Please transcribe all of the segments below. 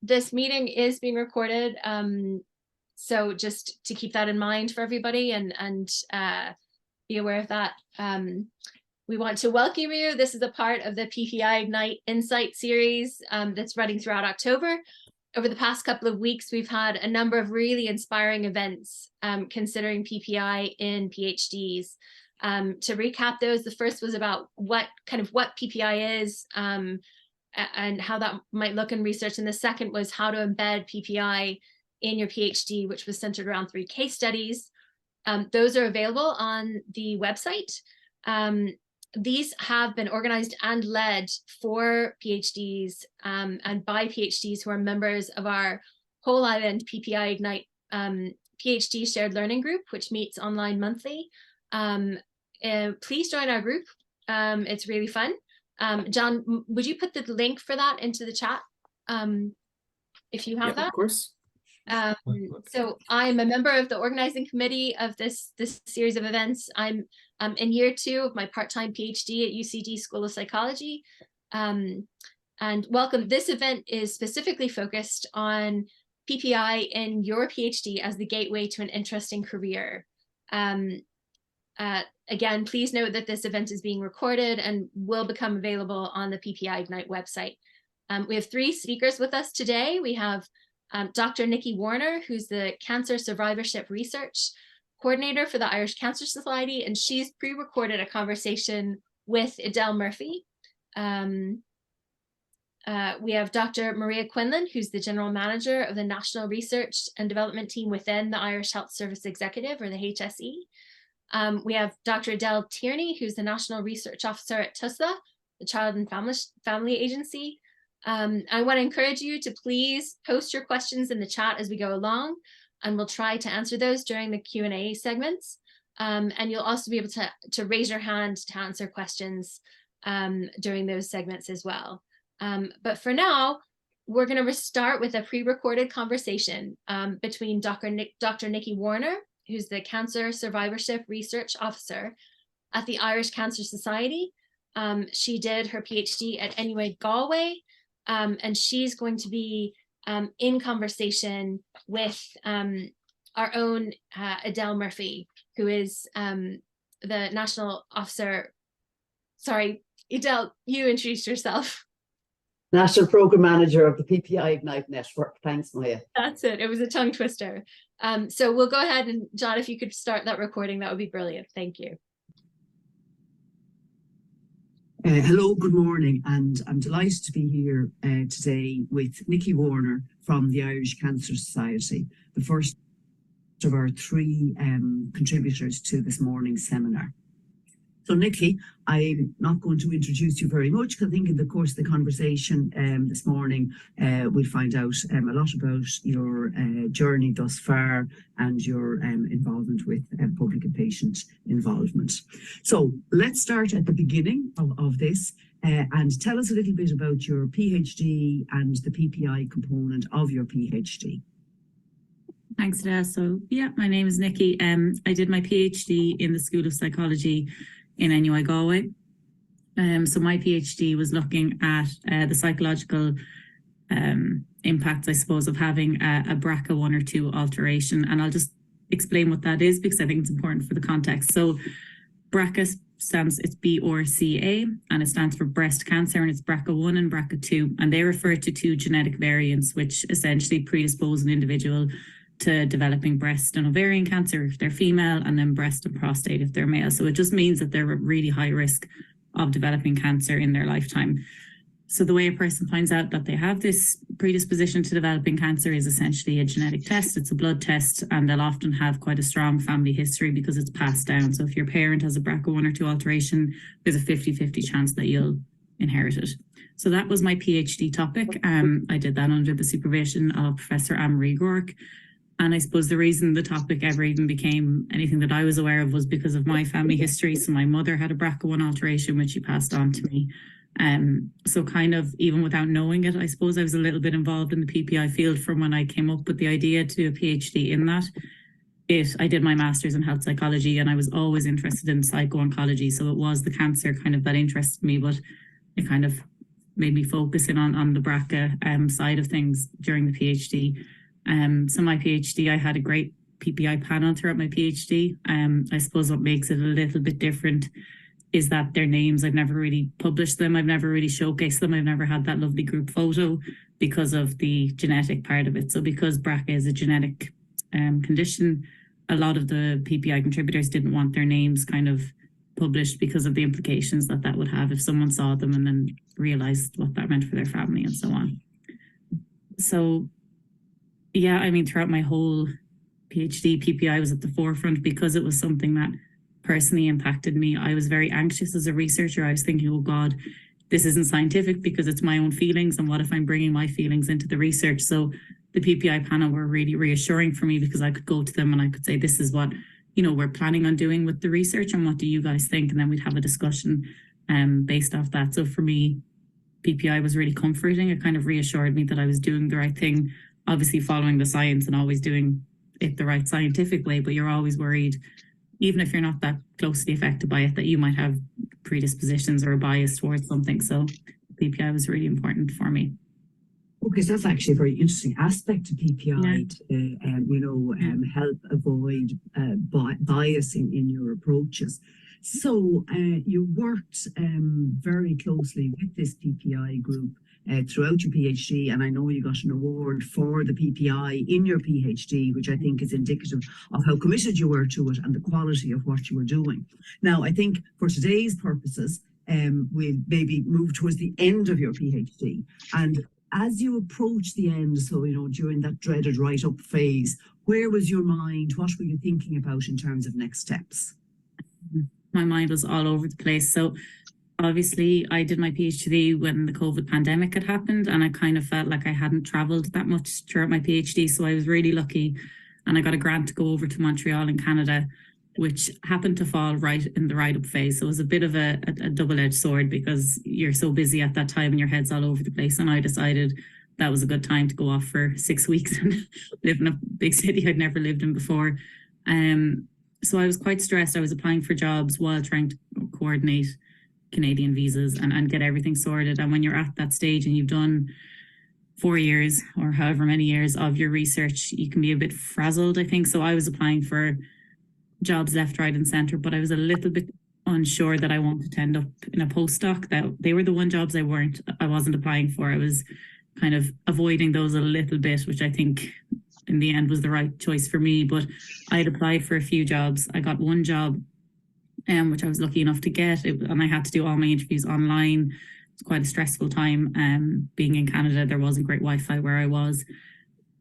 this meeting is being recorded, so just to keep that in mind for everybody and be aware of that. We want to welcome you. This is a part of the PPI Ignite Insight series that's running throughout October. Over the past couple of weeks, we've had a number of really inspiring events considering PPI in PhDs. To recap those, the first was about what PPI is and how that might look in research. And the second was how to embed PPI in your PhD, which was centered around 3 case studies. Those are available on the website. These have been organized and led for PhDs and by PhDs who are members of our Whole Island PPI Ignite PhD Shared Learning Group, which meets online monthly. Please join our group. It's really fun. John, would you put the link for that into the chat if you have that? Of course. So I'm a member of the organizing committee of this series of events. I'm in year 2 of my part-time PhD at UCD School of Psychology. And welcome. This event is specifically focused on PPI in your PhD as the gateway to an interesting career. Again, please note that this event is being recorded and will become available on the PPI Ignite website. We have 3 speakers with us today. We have Dr. Nikki Warner, who's the Cancer Survivorship Research Coordinator for the Irish Cancer Society, and she's pre-recorded a conversation with Edel Murphy. We have Dr. Maria Quinlann, who's the General Manager of the National Research and Development Team within the Irish Health Service Executive, or the HSE. We have Dr. Edel Tierney, who's the National Research Officer at TUSLA, the Child and Family Agency. I want to encourage you to please post your questions in the chat as we go along, and we'll try to answer those during the Q&A segments. And you'll also be able to raise your hand to answer questions during those segments as well. But for now, we're going to start with a pre-recorded conversation between Dr. Nikki Warner, who's the Cancer Survivorship Research Officer at the Irish Cancer Society. She did her PhD at NUA Galway, and she's going to be in conversation with our own Edel Murphy, who is the National Officer. Sorry, Edel, you introduced yourself. National Program Manager of the PPI Ignite Network. Thanks, Maya. That's it. It was a tongue twister. So we'll go ahead and, John, if you could start that recording, that would be brilliant. Thank you. Hello, good morning, and I'm delighted to be here today with Nikki Warner from the Irish Cancer Society, the first of our 3 contributors to this morning's seminar. So Nikki, I'm not going to introduce you very much because I think in the course of the conversation this morning we'll find out a lot about your journey thus far and your involvement with public and patient involvement. So let's start at the beginning of this and tell us a little bit about your PhD and the PPI component of your PhD. Thanks, Edel. So yeah, my name is Nikki. I did my PhD in the School of Psychology in NUI Galway. So my PhD was looking at the psychological impacts, I suppose, of having a BRCA1 or 2 alteration. And I'll just explain what that is because I think it's important for the context. So BRCA it's BRCA, and it stands for breast cancer, and it's BRCA1 and BRCA2. And they refer to 2 genetic variants which essentially predispose an individual to developing breast and ovarian cancer if they're female, and then breast and prostate if they're male. So it just means that they're at really high risk of developing cancer in their lifetime. So the way a person finds out that they have this predisposition to developing cancer is essentially a genetic test. It's a blood test, and they'll often have quite a strong family history because it's passed down. So if your parent has a BRCA1 or 2 alteration, there's a 50-50 chance that you'll inherit it. So that was my PhD topic. I did that under the supervision of Professor Anne-Marie Gork. And I suppose the reason the topic ever even became anything that I was aware of was because of my family history. So my mother had a BRCA1 alteration, which she passed on to me. So kind of even without knowing it, I suppose I was a little bit involved in the PPI field from when I came up with the idea to do a PhD in that. I did my master's in health psychology, and I was always interested in psycho-oncology. So it was the cancer kind of that interested me, but it kind of made me focus in on the BRCA side of things during the PhD. So my PhD, I had a great PPI panel throughout my PhD. I suppose what makes it a little bit different is that their names, I've never really published them. I've never really showcased them. I've never had that lovely group photo because of the genetic part of it. So because BRCA is a genetic condition, a lot of the PPI contributors didn't want their names kind of published because of the implications that that would have if someone saw them and then realized what that meant for their family and so on. So yeah, I mean, throughout my whole PhD, PPI was at the forefront because it was something that personally impacted me. I was very anxious as a researcher. I was thinking, oh God, this isn't scientific because it's my own feelings. And what if I'm bringing my feelings into the research? So the PPI panel were really reassuring for me because I could go to them and I could say, this is what, you know, we're planning on doing with the research and what do you guys think? And then we'd have a discussion based off that. So for me, PPI was really comforting. It kind of reassured me that I was doing the right thing, obviously following the science and always doing it the right scientific way, but you're always worried, even if you're not that closely affected by it, that you might have predispositions or a bias towards something. So PPI was really important for me. Okay, so that's actually a very interesting aspect of PPI to, help avoid bias in your approaches. So you worked very closely with this PPI group throughout your PhD, and I know you got an award for the PPI in your PhD, which I think is indicative of how committed you were to it and the quality of what you were doing. Now, I think for today's purposes, we'll maybe move towards the end of your PhD. And as you approach the end, so, you know, during that dreaded write-up phase, where was your mind? What were you thinking about in terms of next steps? My mind was all over the place. So obviously I did my PhD when the COVID pandemic had happened, and I kind of felt like I hadn't traveled that much throughout my PhD. So I was really lucky and I got a grant to go over to Montreal in Canada, which happened to fall right in the write-up phase. So it was a bit of a double-edged sword because you're so busy at that time and your head's all over the place. And I decided that was a good time to go off for 6 weeks and live in a big city I'd never lived in before. So I was quite stressed. I was applying for jobs while trying to coordinate Canadian visas and get everything sorted. And when you're at that stage and you've done 4 years or however many years of your research, you can be a bit frazzled, I think. So I was applying for jobs left, right and centre, but I was a little bit unsure that I wanted to end up in a postdoc. That they were the one jobs I wasn't applying for. I was kind of avoiding those a little bit, which I think in the end was the right choice for me. But I had applied for a few jobs. I got one job, which I was lucky enough to get, and I had to do all my interviews online. It's quite a stressful time. Being in Canada, there wasn't great Wi-Fi where I was.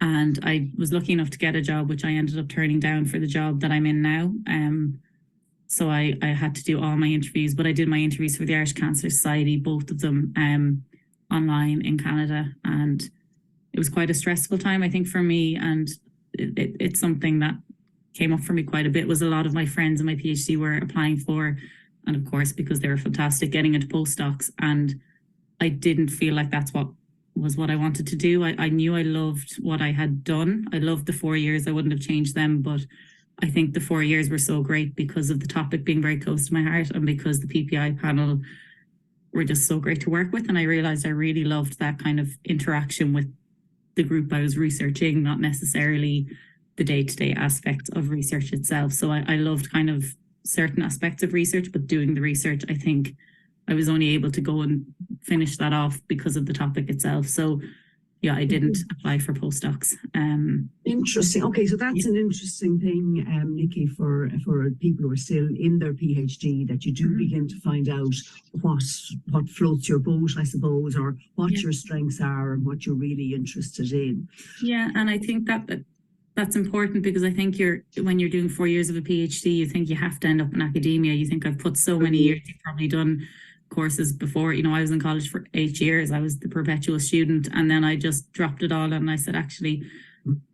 And I was lucky enough to get a job, which I ended up turning down for the job that I'm in now. So I had to do all my interviews, but I did my interviews for the Irish Cancer Society, both of them online in Canada. And it was quite a stressful time, I think, for me. And it's something that came up for me quite a bit, was a lot of my friends in my PhD were applying for, and of course, because they were fantastic, getting into postdocs. And I didn't feel like that's what I wanted to do. I knew I loved what I had done. I loved the 4 years. I wouldn't have changed them, but I think the 4 years were so great because of the topic being very close to my heart and because the PPI panel were just so great to work with. And I realized I really loved that kind of interaction with the group I was researching, not necessarily the day-to-day aspects of research itself. So I loved kind of certain aspects of research, but doing the research, I think I was only able to go and finish that off because of the topic itself. So yeah, I didn't apply for postdocs. Interesting. Okay, so that's an interesting thing, Nikki, for people who are still in their PhD, that you do begin to find out what floats your boat, I suppose, or what your strengths are and what you're really interested in. Yeah, and I think that's important because I think when you're doing 4 years of a PhD, you think you have to end up in academia. You think I've put so many years, you've probably done courses before. You know, I was in college for 8 years. I was the perpetual student, and then I just dropped it all and I said, actually,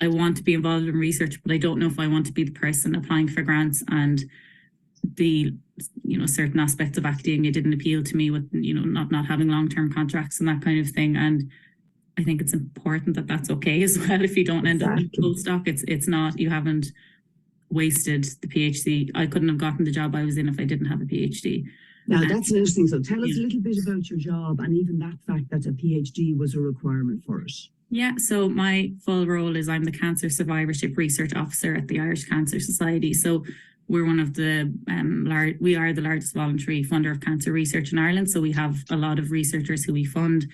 I want to be involved in research, but I don't know if I want to be the person applying for grants. And the, you know, certain aspects of academia didn't appeal to me, with, you know, not having long-term contracts and that kind of thing. And I think it's important that that's okay as well. If you don't end up in a postdoc, it's not, you haven't wasted the PhD. I couldn't have gotten the job I was in if I didn't have a PhD. Now that's interesting. So tell us a little bit about your job and even that fact that a PhD was a requirement for it. Yeah, so my full role is I'm the Cancer Survivorship Research Officer at the Irish Cancer Society. So we're one of the we are the largest voluntary funder of cancer research in Ireland. So we have a lot of researchers who we fund,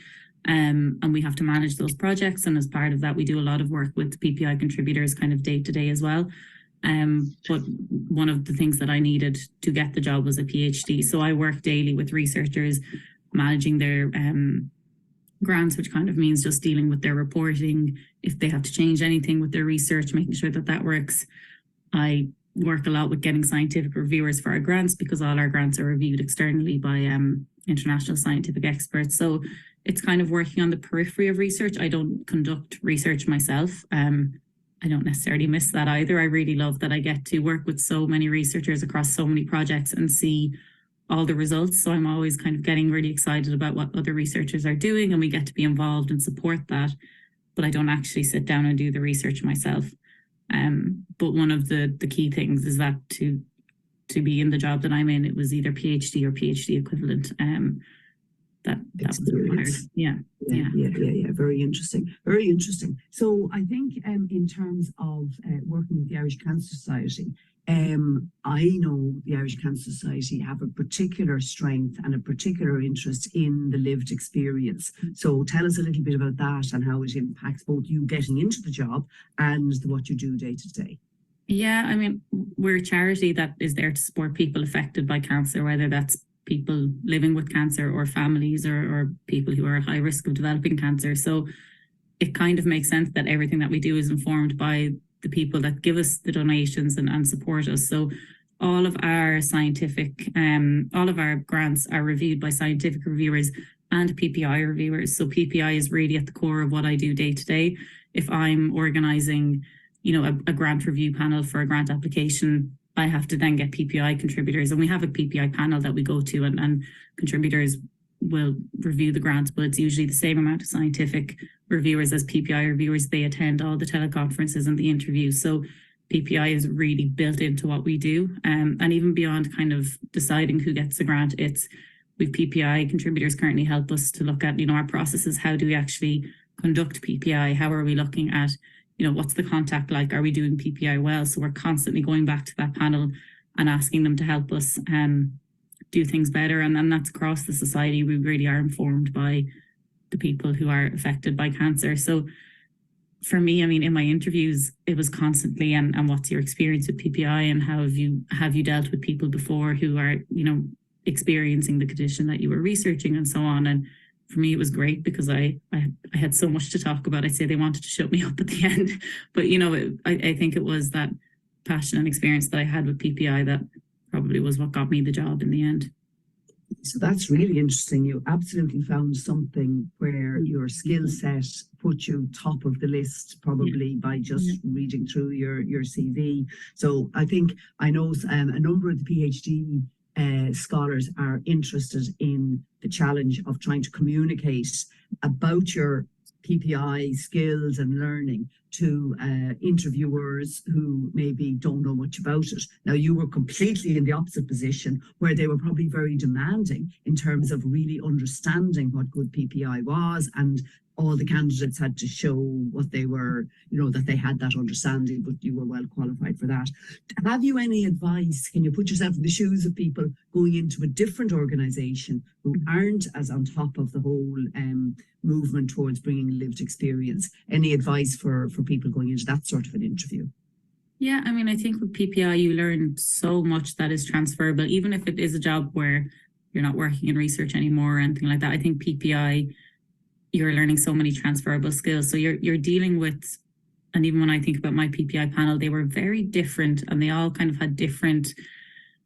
and we have to manage those projects. And as part of that, we do a lot of work with PPI contributors kind of day to day as well. But one of the things that I needed to get the job was a PhD. So I work daily with researchers, managing their grants, which kind of means just dealing with their reporting, if they have to change anything with their research, making sure that that works. I work a lot with getting scientific reviewers for our grants because all our grants are reviewed externally by international scientific experts. So it's kind of working on the periphery of research. I don't conduct research myself. I don't necessarily miss that either. I really love that I get to work with so many researchers across so many projects and see all the results. So I'm always kind of getting really excited about what other researchers are doing, and we get to be involved and support that. But I don't actually sit down and do the research myself. But one of the key things is that to be in the job that I'm in, it was either PhD or PhD equivalent. That was required. Yeah. Very interesting. Very interesting. So I think in terms of working with the Irish Cancer Society, I know the Irish Cancer Society have a particular strength and a particular interest in the lived experience. So tell us a little bit about that and how it impacts both you getting into the job and what you do day to day. Yeah, I mean, we're a charity that is there to support people affected by cancer, whether that's people living with cancer or families or people who are at high risk of developing cancer. So it kind of makes sense that everything that we do is informed by the people that give us the donations and support us. So all of our scientific, all of our grants are reviewed by scientific reviewers and PPI reviewers. So PPI is really at the core of what I do day to day. If I'm organizing, a grant review panel for a grant application, I have to then get PPI contributors, and we have a PPI panel that we go to, and contributors will review the grants, but it's usually the same amount of scientific reviewers as PPI reviewers. They attend all the teleconferences and the interviews. So PPI is really built into what we do. And even beyond kind of deciding who gets the grant, we've PPI contributors currently help us to look at, our processes. How do we actually conduct PPI? How are we looking at, what's the contact like? Are we doing PPI well? So we're constantly going back to that panel and asking them to help us do things better. And then that's across the society. We really are informed by the people who are affected by cancer. So for me, I mean, in my interviews, it was constantly, and what's your experience with PPI, and how have you dealt with people before who are, experiencing the condition that you were researching and so on. And for me, it was great because I had so much to talk about. I'd say they wanted to shut me up at the end, but I think it was that passion and experience that I had with PPI that probably was what got me the job in the end. So that's really interesting. You absolutely found something where your skill set put you top of the list, probably by just reading through your CV. So I know a number of the PhD scholars are interested in the challenge of trying to communicate about your PPI skills and learning to interviewers who maybe don't know much about it. Now, you were completely in the opposite position, where they were probably very demanding in terms of really understanding what good PPI was, and all the candidates had to show what they were, that they had that understanding, but you were well qualified for that. Have you any advice? Can you put yourself in the shoes of people going into a different organisation who aren't as on top of the whole movement towards bringing lived experience? Any advice for people going into that sort of an interview? Yeah, I mean, I think with PPI, you learn so much that is transferable, even if it is a job where you're not working in research anymore or anything like that. I think PPI, you're learning so many transferable skills. So you're dealing with, and even when I think about my PPI panel, they were very different, and they all kind of had different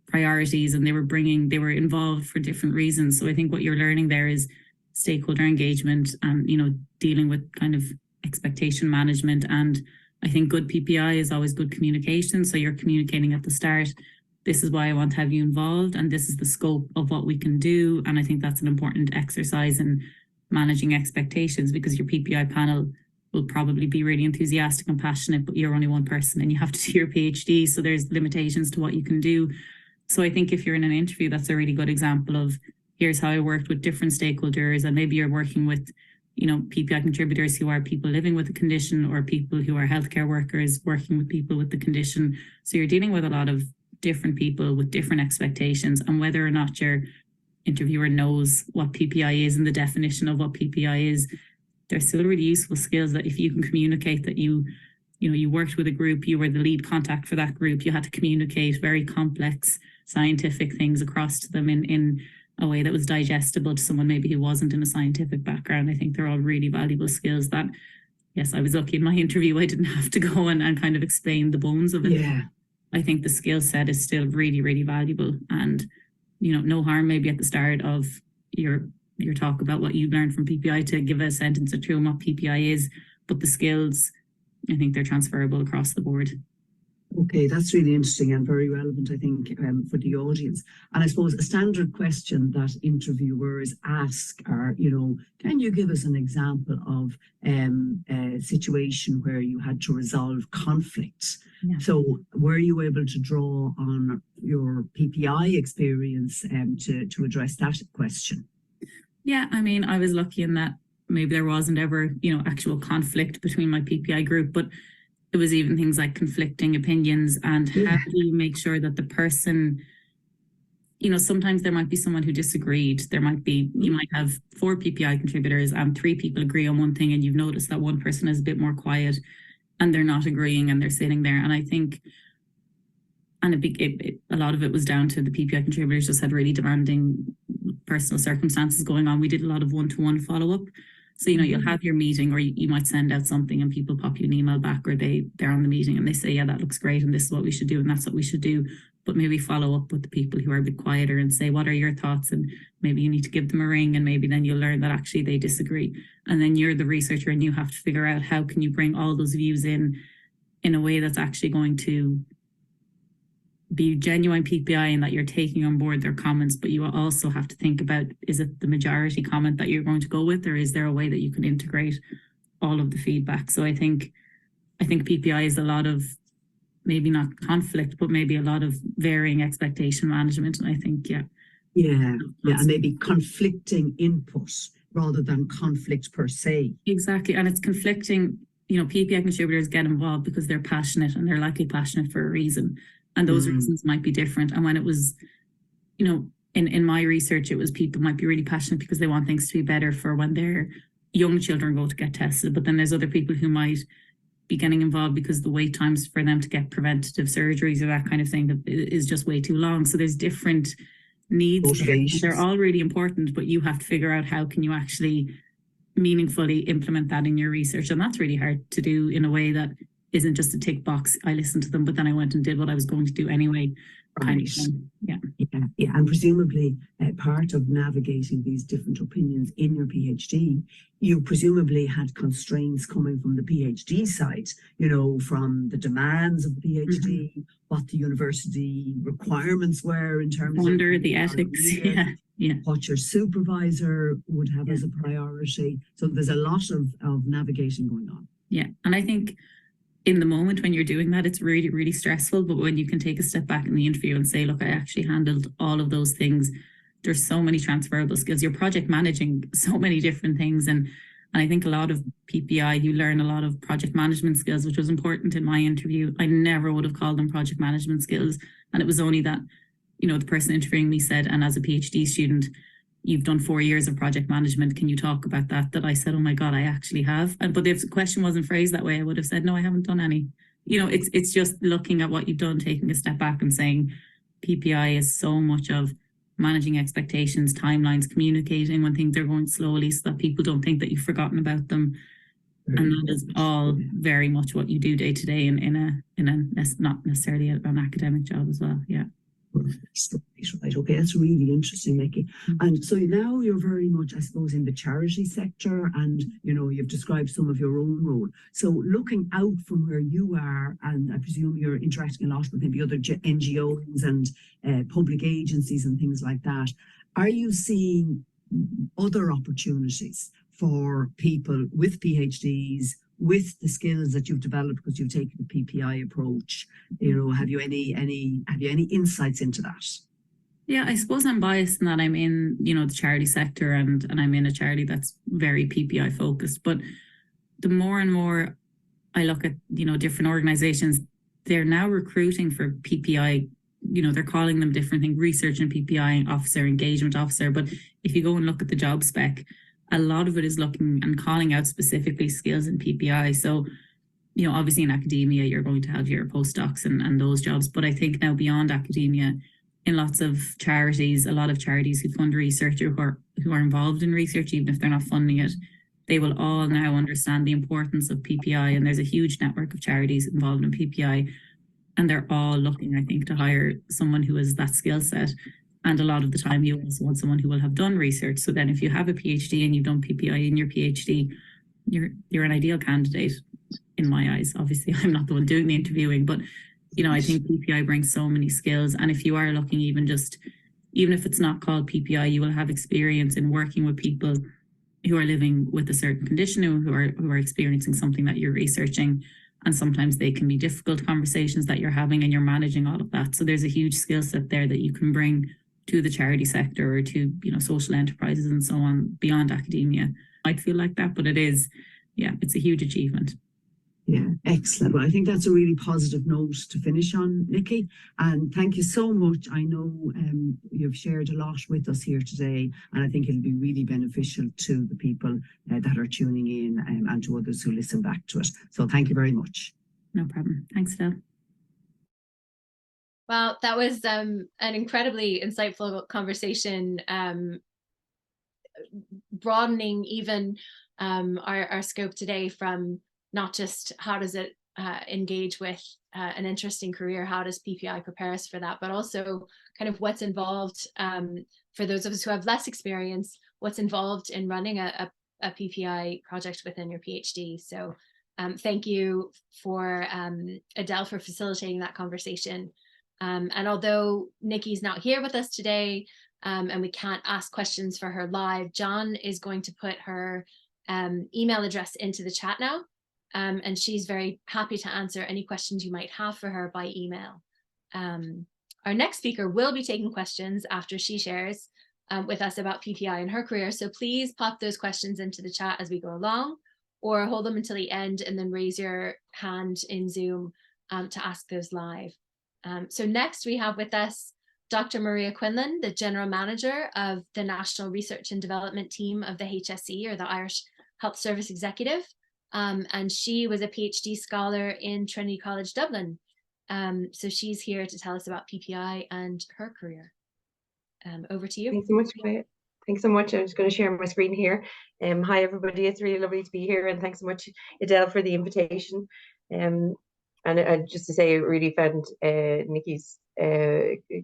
priorities, and they were involved for different reasons. So I think what you're learning there is stakeholder engagement and, dealing with kind of expectation management. And I think good PPI is always good communication. So you're communicating at the start, this is why I want to have you involved, and this is the scope of what we can do. And I think that's an important exercise in managing expectations, because your PPI panel will probably be really enthusiastic and passionate, but you're only one person and you have to do your PhD. So there's limitations to what you can do. So I think if you're in an interview, that's a really good example of here's how I worked with different stakeholders, and maybe you're working with, you know, PPI contributors who are people living with the condition or people who are healthcare workers working with people with the condition. So you're dealing with a lot of different people with different expectations, and whether or not your interviewer knows what PPI is and the definition of what PPI is, they're still really useful skills that if you can communicate that you worked with a group, you were the lead contact for that group, you had to communicate very complex scientific things across to them in a way that was digestible to someone maybe who wasn't in a scientific background. I think they're all really valuable skills that, yes, I was lucky in my interview, I didn't have to go and kind of explain the bones of it. Yeah. I think the skill set is still really, really valuable, and, you know, no harm maybe at the start of your talk about what you learned from PPI to give a sentence or two on what PPI is, but the skills, I think they're transferable across the board. Okay, that's really interesting and very relevant, I think, for the audience. And I suppose a standard question that interviewers ask are, you know, can you give us an example of a situation where you had to resolve conflict? Yeah. So were you able to draw on your PPI experience to address that question? Yeah, I mean, I was lucky in that maybe there wasn't ever, you know, actual conflict between my PPI group, but it was even things like conflicting opinions and how do you make sure that the person, you know, sometimes there might be someone who disagreed. There might be, you might have 4 PPI contributors and 3 people agree on one thing, and you've noticed that one person is a bit more quiet and they're not agreeing and they're sitting there. And I think, and a lot of it was down to the PPI contributors just had really demanding personal circumstances going on. We did a lot of one-to-one follow-up. So, you know, you'll have your meeting, or you might send out something and people pop you an email back, or they're on the meeting and they say, yeah, that looks great and this is what we should do and that's what we should do. But maybe follow up with the people who are a bit quieter and say, what are your thoughts? And maybe you need to give them a ring, and maybe then you'll learn that actually they disagree. And then you're the researcher and you have to figure out how can you bring all those views in a way that's actually going to be genuine PPI and that you're taking on board their comments, but you also have to think about, is it the majority comment that you're going to go with, or is there a way that you can integrate all of the feedback? So I think PPI is a lot of, maybe not conflict, but maybe a lot of varying expectation management. And I think, yeah, and maybe conflicting input rather than conflict per se. Exactly. And it's conflicting, you know, PPI contributors get involved because they're passionate, and they're likely passionate for a reason. And those reasons might be different. And when it was, you know, in my research, it was people might be really passionate because they want things to be better for when their young children go to get tested. But then there's other people who might be getting involved because the wait times for them to get preventative surgeries or that kind of thing is just way too long. So there's different needs. They're all really important, but you have to figure out how can you actually meaningfully implement that in your research. And that's really hard to do in a way that isn't just a tick box. I listened to them, but then I went and did what I was going to do anyway. Kind of thing. Yeah. And presumably part of navigating these different opinions in your PhD, you presumably had constraints coming from the PhD side, you know, from the demands of the PhD, what the university requirements were in terms of the ethics, what your supervisor would have as a priority. So there's a lot of navigating going on. Yeah, and I think in the moment when you're doing that, it's really, really stressful. But when you can take a step back in the interview and say, look, I actually handled all of those things, there's so many transferable skills. You're project managing so many different things. And I think a lot of PPI, you learn a lot of project management skills, which was important in my interview. I never would have called them project management skills. And it was only that, you know, the person interviewing me said, and as a PhD student, you've done 4 years of project management. Can you talk about that? That I said, oh my God, I actually have. But if the question wasn't phrased that way, I would have said, no, I haven't done any. You know, it's just looking at what you've done, taking a step back and saying PPI is so much of managing expectations, timelines, communicating when things are going slowly so that people don't think that you've forgotten about them. And that is all very much what you do day to day in a not necessarily an academic job as well. Yeah. Right. Okay, that's really interesting, Nikki. And so now you're very much, I suppose, in the charity sector, and you know, you've described some of your own role. So looking out from where you are, and I presume you're interacting a lot with maybe other NGOs and public agencies and things like that, are you seeing other opportunities for people with PhDs with the skills that you've developed because you've taken the PPI approach, you know, have you any insights into that? Yeah, I suppose I'm biased in that I'm in, you know, the charity sector and I'm in a charity that's very PPI focused. But the more and more I look at, you know, different organizations, they're now recruiting for PPI, you know, they're calling them different things, research and PPI officer, engagement officer. But if you go and look at the job spec, a lot of it is looking and calling out specifically skills in PPI. So, you know, obviously in academia, you're going to have your postdocs and those jobs. But I think now beyond academia, in lots of charities, a lot of charities who fund research or who are involved in research, even if they're not funding it, they will all now understand the importance of PPI. And there's a huge network of charities involved in PPI. And they're all looking, I think, to hire someone who has that skill set. And a lot of the time, you also want someone who will have done research. So then if you have a PhD and you've done PPI in your PhD, you're an ideal candidate in my eyes. Obviously, I'm not the one doing the interviewing, but you know, I think PPI brings so many skills. And if you are looking even if it's not called PPI, you will have experience in working with people who are living with a certain condition, who are experiencing something that you're researching. And sometimes they can be difficult conversations that you're having and you're managing all of that. So there's a huge skill set there that you can bring to the charity sector or to, you know, social enterprises and so on beyond academia. Might feel like that, but it's a huge achievement. Yeah, excellent. Well, I think that's a really positive note to finish on, Nikki. And thank you so much. I know you've shared a lot with us here today, and I think it'll be really beneficial to the people that are tuning in and to others who listen back to it. So thank you very much. No problem. Thanks, Edel. Well, that was an incredibly insightful conversation, broadening even our scope today from not just how does it engage with an interesting career, how does PPI prepare us for that, but also kind of what's involved for those of us who have less experience, what's involved in running a PPI project within your PhD. So thank you for Edel for facilitating that conversation. And although Nikki's not here with us today and we can't ask questions for her live, John is going to put her email address into the chat now. And she's very happy to answer any questions you might have for her by email. Our next speaker will be taking questions after she shares with us about PPI and her career. So please pop those questions into the chat as we go along, or hold them until the end and then raise your hand in Zoom to ask those live. So next we have with us Dr. Maria Quinlann, the General Manager of the National Research and Development Team of the HSE, or the Irish Health Service Executive. And she was a PhD scholar in Trinity College Dublin. So she's here to tell us about PPI and her career. Over to you. Thanks so much, Maya. Thanks so much. I'm just going to share my screen here. Hi, everybody. It's really lovely to be here. And thanks so much, Edel, for the invitation. And just to say, I really found Nikki's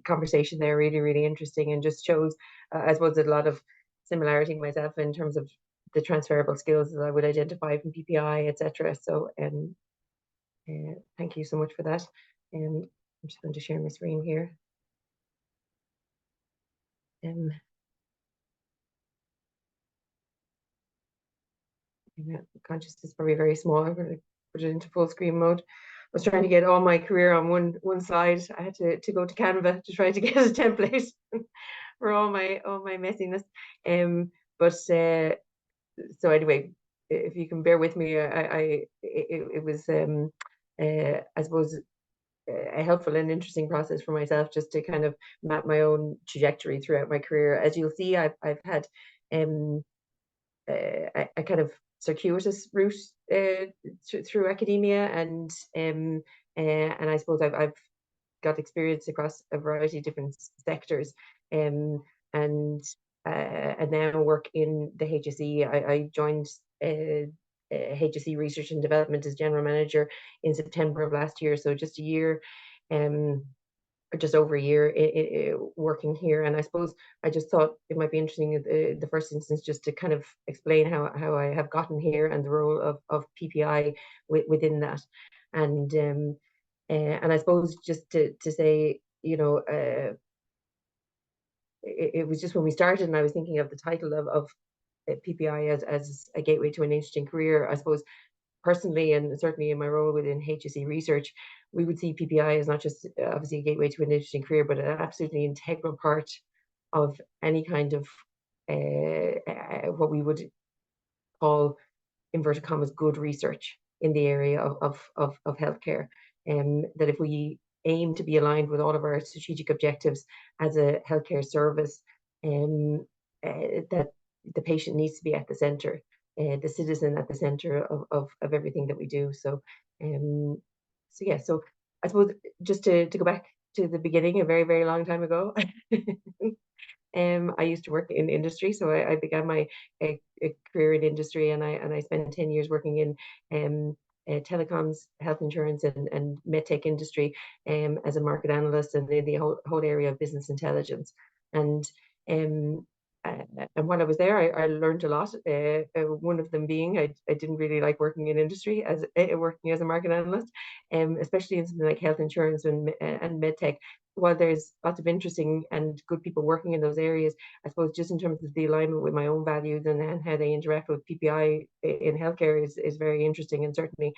conversation there really, really interesting, and just shows, I suppose, a lot of similarity myself in terms of the transferable skills that I would identify from PPI, etc. So thank you so much for that. I'm just going to share my screen here. Conscious is probably very small. I'm going to put it into full screen mode. I was trying to get all my career on one slide. I had to go to Canva to try to get a template for all my messiness. So anyway, if you can bear with me, it was I suppose a helpful and interesting process for myself just to kind of map my own trajectory throughout my career. As you'll see, I've had a kind of circuitous route through academia, and I suppose I've got experience across a variety of different sectors, and now work in the HSE. I joined HSE Research and Development as General Manager in September of last year, so just a year, or just over a year working here. And I suppose I just thought it might be interesting in the first instance just to kind of explain how I have gotten here and the role of PPI within that. And I suppose just to say, you know, it was just when we started and I was thinking of the title of PPI as a gateway to an interesting career. I suppose personally, and certainly in my role within HSE research, we would see PPI as not just obviously a gateway to an interesting career, but an absolutely integral part of any kind of what we would call, inverted commas, good research in the area of healthcare. That if we aim to be aligned with all of our strategic objectives as a healthcare service, that the patient needs to be at the center, the citizen at the center of everything that we do. So yeah, so I suppose just to go back to the beginning, a very, very long time ago, I used to work in industry, so I began my a career in industry, and I spent 10 years working in telecoms, health insurance, and medtech industry as a market analyst, and in the whole area of business intelligence. And while I was there, I learned a lot. One of them being I didn't really like working in industry as working as a market analyst, especially in something like health insurance and medtech. While there's lots of interesting and good people working in those areas, I suppose just in terms of the alignment with my own values and how they interact with PPI in healthcare is very interesting, and certainly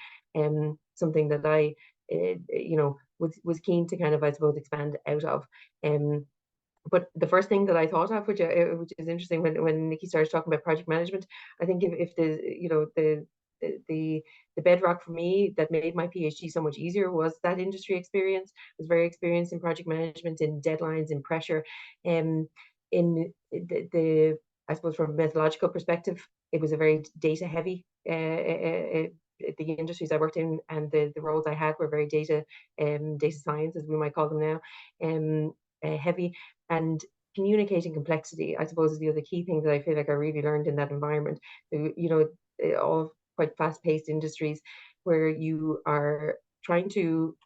something that I was keen to kind of, I suppose, expand out of. But the first thing that I thought of, which is interesting, when Nikki started talking about project management, I think if the bedrock for me that made my PhD so much easier was that industry experience. I was very experienced in project management, in deadlines, in pressure. In the I suppose from a methodological perspective, it was a very data heavy. The industries I worked in and the roles I had were very data science, as we might call them now, heavy. And communicating complexity, I suppose, is the other key thing that I feel like I really learned in that environment. All quite fast-paced industries where you are trying to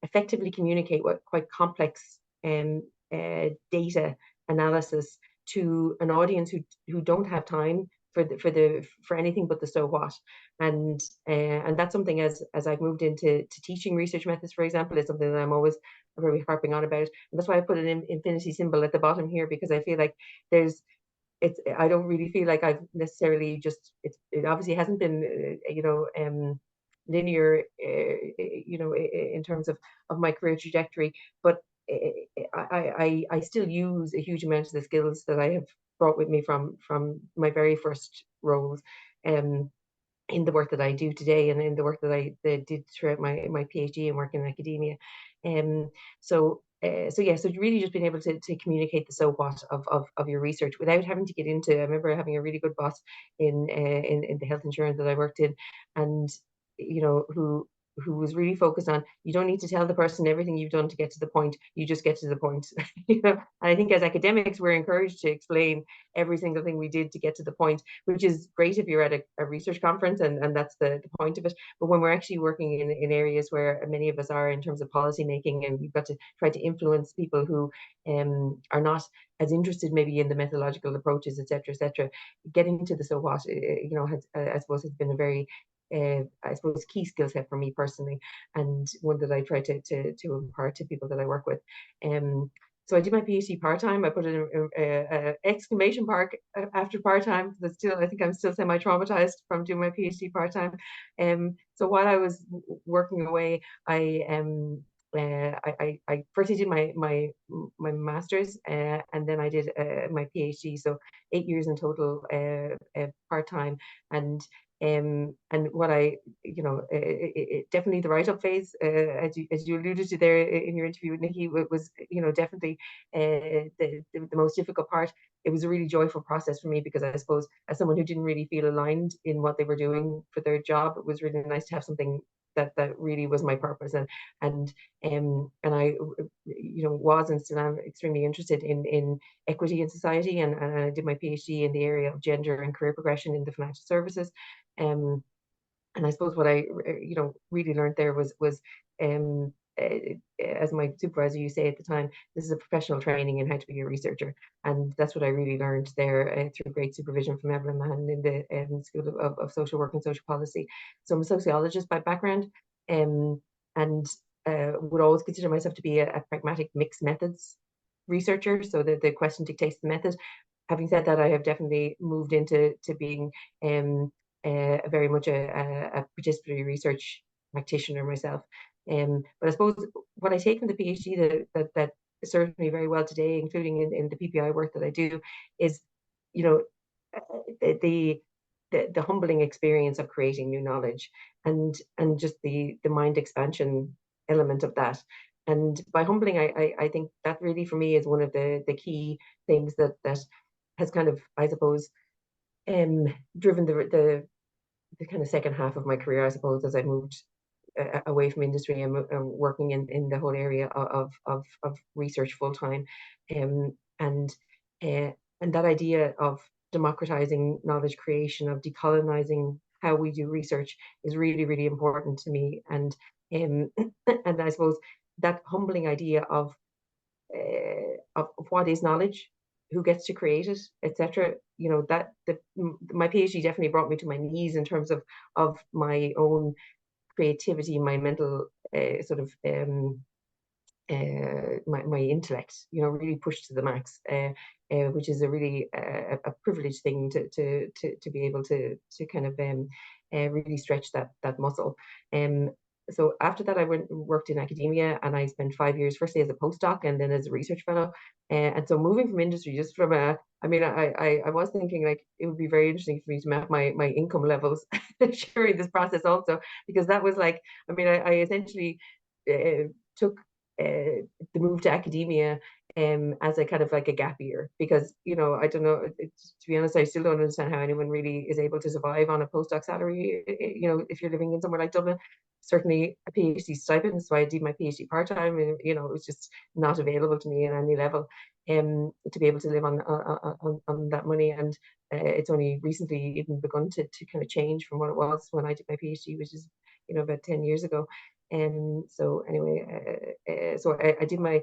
effectively communicate what quite complex data analysis to an audience who don't have time for anything but the so what. And that's something, as I've moved into teaching research methods, for example, is something that I'm always very harping on about. And that's why I put an infinity symbol at the bottom here, because I feel like I don't really feel like I've necessarily it obviously hasn't been linear in terms of my career trajectory, but I still use a huge amount of the skills that I have brought with me from my very first roles in the work that I do today, and in the work that I did throughout my PhD and work in academia. So really just being able to communicate the so what of your research without having to get into. I remember having a really good boss in the health insurance that I worked in, and who was really focused on, you don't need to tell the person everything you've done to get to the point, you just get to the point. And I think as academics, we're encouraged to explain every single thing we did to get to the point, which is great if you're at a research conference, and that's the point of it. But when we're actually working in areas where many of us are in terms of policy making, and we've got to try to influence people who are not as interested maybe in the methodological approaches, etc., getting to the so what, I suppose, has been a very I suppose key skill set for me personally, and one that I try to impart to people that I work with. So I did my PhD part-time. I put an exclamation mark after part-time. But still, I think I'm still semi-traumatized from doing my PhD part-time. So while I was working away, I firstly did my master's, and then I did my PhD. So 8 years in total, part-time. And what definitely the write-up phase, as you alluded to there in your interview with Nikki, was definitely the most difficult part. It was a really joyful process for me, because I suppose as someone who didn't really feel aligned in what they were doing for their job, it was really nice to have something that really was my purpose, and I was and still am extremely interested in equity in society, and I did my PhD in the area of gender and career progression in the financial services. And I suppose what I really learned there was as my supervisor used to say at the time, this is a professional training in how to be a researcher, and that's what I really learned there through great supervision from Evelyn Mahan in the School of Social Work and Social Policy. So I'm a sociologist by background, and would always consider myself to be a pragmatic mixed methods researcher. So the question dictates the method. Having said that, I have definitely moved into being very much a participatory research practitioner myself. But I suppose what I take from the PhD that serves me very well today, including in the PPI work that I do, is, you know, the humbling experience of creating new knowledge, and just the mind expansion element of that. And by humbling, I think that really for me is one of the key things that has kind of, I suppose, driven the kind of second half of my career, I suppose, as I moved away from industry and working in the whole area of research full time, and that idea of democratizing knowledge creation, of decolonizing how we do research, is really, really important to me. And and I suppose that humbling idea of what is knowledge, who gets to create it, etc. You know, that my PhD definitely brought me to my knees in terms of my own creativity, my mental sort of my intellect, you know, really pushed to the max, which is a really a privileged thing to be able to kind of really stretch that muscle. So after that, I worked in academia, and I spent 5 years, firstly as a postdoc and then as a research fellow. And so moving from industry, just from I mean, I was thinking, like, it would be very interesting for me to map my income levels during this process also, because that was like, I mean, I essentially took the move to academia as a kind of like a gap year, because, you know, I don't know, to be honest, I still don't understand how anyone really is able to survive on a postdoc salary, you know, if you're living in somewhere like Dublin. Certainly a PhD stipend, so I did my PhD part-time, and, you know, it was just not available to me at any level to be able to live on that money. And it's only recently even begun to kind of change from what it was when I did my PhD, which is, you know, about 10 years ago. So anyway, so I did my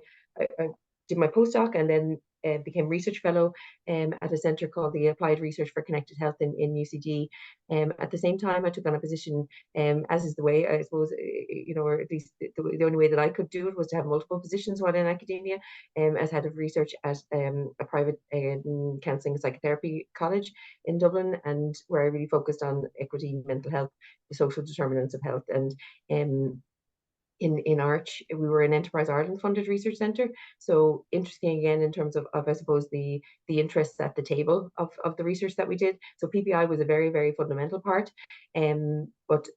postdoc, and then became research fellow at a centre called the Applied Research for Connected Health in UCD. At the same time, I took on a position, as is the way, I suppose, you know, or at least the only way that I could do it was to have multiple positions while in academia, as head of research at a private counselling and psychotherapy college in Dublin, and where I really focused on equity, mental health, the social determinants of health. And in Arch, we were an Enterprise Ireland funded research centre. So interesting again in terms of I suppose the interests at the table of the research that we did. So PPI was a very, very fundamental part, but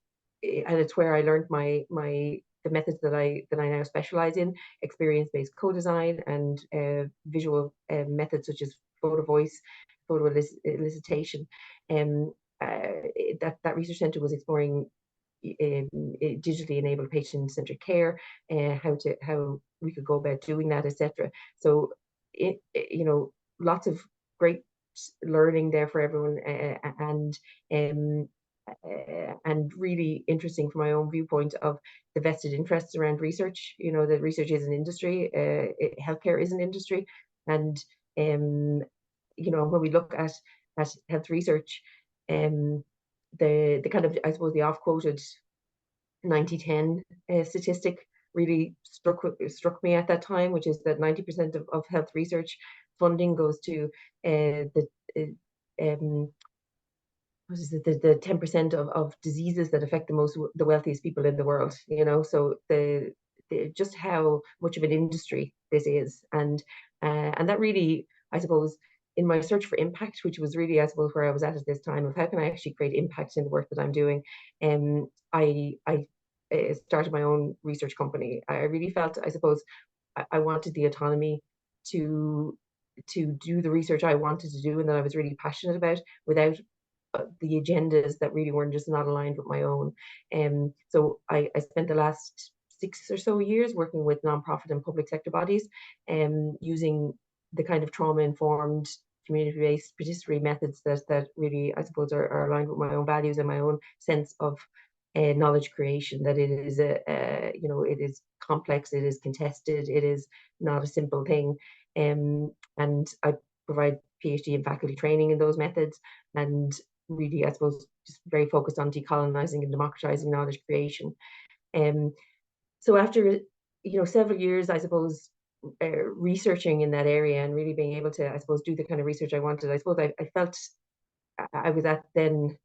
and it's where I learned the methods that I now specialise in: experience-based co-design and visual methods such as photo voice, photo elicitation. That research centre was exploring digitally enabled patient-centered care, how we could go about doing that, etc. So you know, lots of great learning there for everyone, and really interesting from my own viewpoint of the vested interests around research. You know, that research is an industry, healthcare is an industry, and you know, when we look at health research, the kind of, I suppose, the off-quoted 90-10 statistic really struck me at that time, which is that 90% of health research funding goes to the 10% of diseases that affect the wealthiest people in the world. You know, so just how much of an industry this is, and that really, I suppose, in my search for impact, which was really, I suppose, where I was at this time of how can I actually create impact in the work that I'm doing, I started my own research company. I really felt, I suppose, I wanted the autonomy to do the research I wanted to do and that I was really passionate about, without the agendas that really weren't just not aligned with my own. So I spent the last 6 or so years working with nonprofit and public sector bodies, using the kind of trauma-informed, community-based participatory methods that really, I suppose, are aligned with my own values and my own sense of knowledge creation. That it is you know, it is complex, it is contested, it is not a simple thing, and I provide PhD and faculty training in those methods, and really, I suppose, just very focused on decolonizing and democratizing knowledge creation. So after, you know, several years, I suppose, researching in that area and really being able to, I suppose, do the kind of research I wanted, I suppose I felt I was at then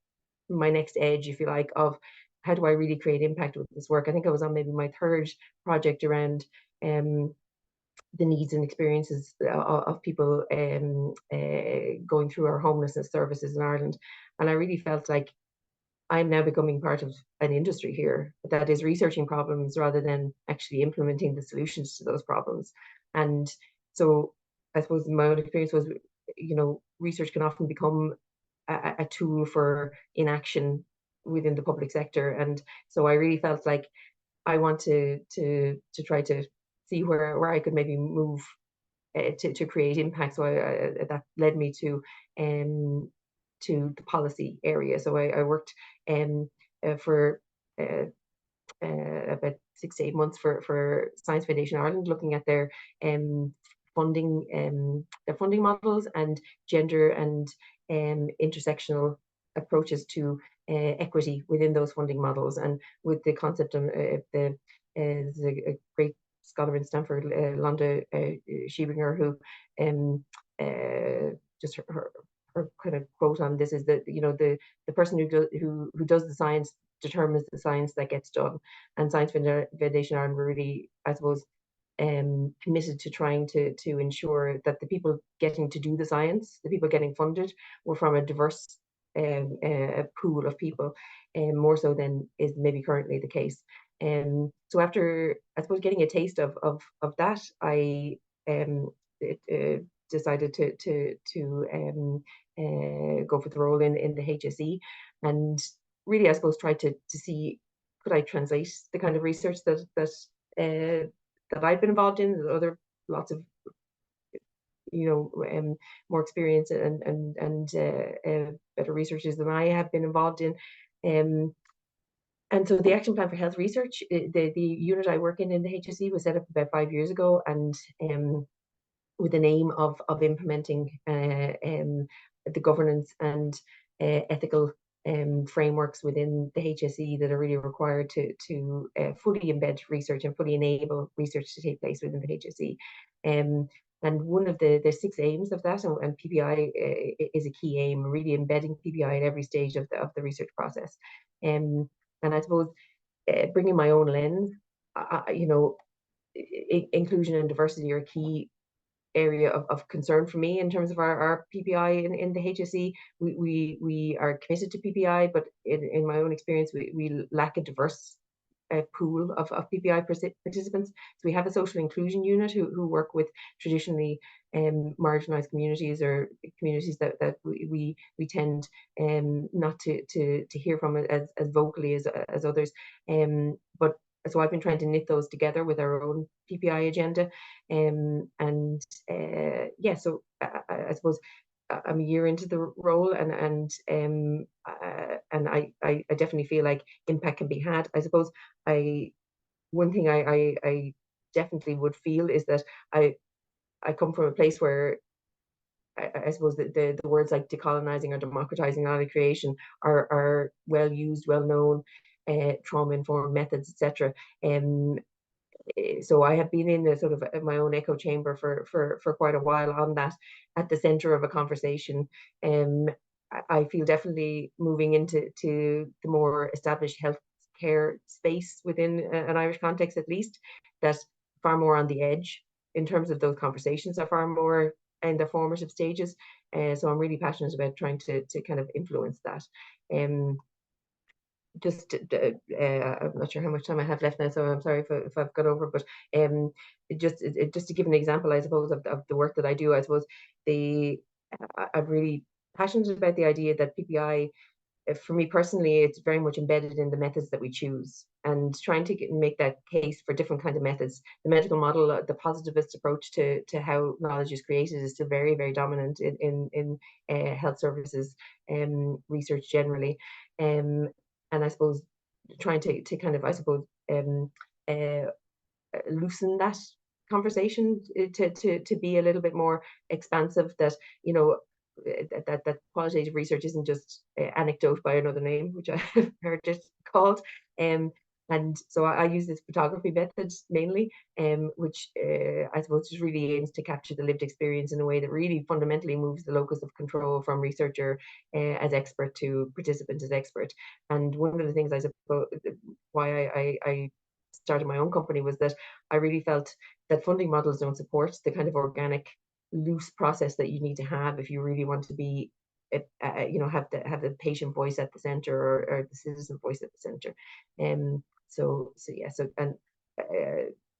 my next edge, if you like, of how do I really create impact with this work. I think I was on maybe my third project around the needs and experiences of people going through our homelessness services in Ireland. And I really felt like I'm now becoming part of an industry here that is researching problems rather than actually implementing the solutions to those problems. And so I suppose my own experience was, research can often become a tool for inaction within the public sector. And so I really felt like I want to try to see where I could maybe move to create impact. So that led me to the policy area. So I worked for about 6 to 8 months for Science Foundation Ireland, looking at their funding models and gender and intersectional approaches to equity within those funding models, and with the concept of there's a great scholar in Stanford, Londa Schiebinger, who just her kind of quote on this is that the person who does the science determines the science that gets done. And Science Foundation Ireland were really, I suppose, committed to trying to ensure that the people getting to do the science, the people getting funded, were from a diverse pool of people, more so than is maybe currently the case. So after, I suppose, getting a taste of that, I decided to go for the role in the HSE, and really, I suppose, tried to see, could I translate the kind of research that I've been involved in. Other lots of more experience and better researchers than I have been involved in. And so the Action Plan for Health Research, the unit I work in the HSE, was set up about 5 years ago, and with the aim of implementing the governance and ethical frameworks within the HSE that are really required to fully embed research and fully enable research to take place within the HSE. And one of the 6 aims of that, and PPI is a key aim, really embedding PPI at every stage of the research process. And I suppose bringing my own lens, inclusion and diversity are a key area of concern for me in terms of our PPI in the HSE. We are committed to PPI, but in my own experience, we lack a diverse pool of PPI participants. So we have a social inclusion unit who work with traditionally marginalized communities, or communities that we tend not to hear from as vocally as others. But so I've been trying to knit those together with our own PPI agenda. So I suppose I'm a year into the role, and I definitely feel like impact can be had. I suppose one thing I definitely would feel is that I come from a place where I suppose the words like decolonizing or democratizing knowledge creation are well used, well known, trauma-informed methods, etc. So I have been in a sort of my own echo chamber for quite a while on that, at the center of a conversation. I feel definitely moving into the more established healthcare space within an Irish context, at least, that's far more on the edge in terms of those conversations, are far more in the formative stages. So I'm really passionate about trying to kind of influence that. I'm not sure how much time I have left now, so I'm sorry if I've got over, but just to give an example, I suppose, of the work that I do. I suppose I'm really passionate about the idea that PPI, for me personally, it's very much embedded in the methods that we choose, and trying to make that case for different kinds of methods. The medical model, the positivist approach to how knowledge is created, is still very, very dominant in health services research generally. And I suppose trying to kind of, I suppose, loosen that conversation to be a little bit more expansive, that that qualitative research isn't just anecdote by another name, which I have heard it called, And so I use this photography method mainly, which I suppose just really aims to capture the lived experience in a way that really fundamentally moves the locus of control from researcher as expert to participant as expert. And one of the things I suppose why I started my own company was that I really felt that funding models don't support the kind of organic, loose process that you need to have if you really want to be, have the patient voice at the center, or the citizen voice at the center. So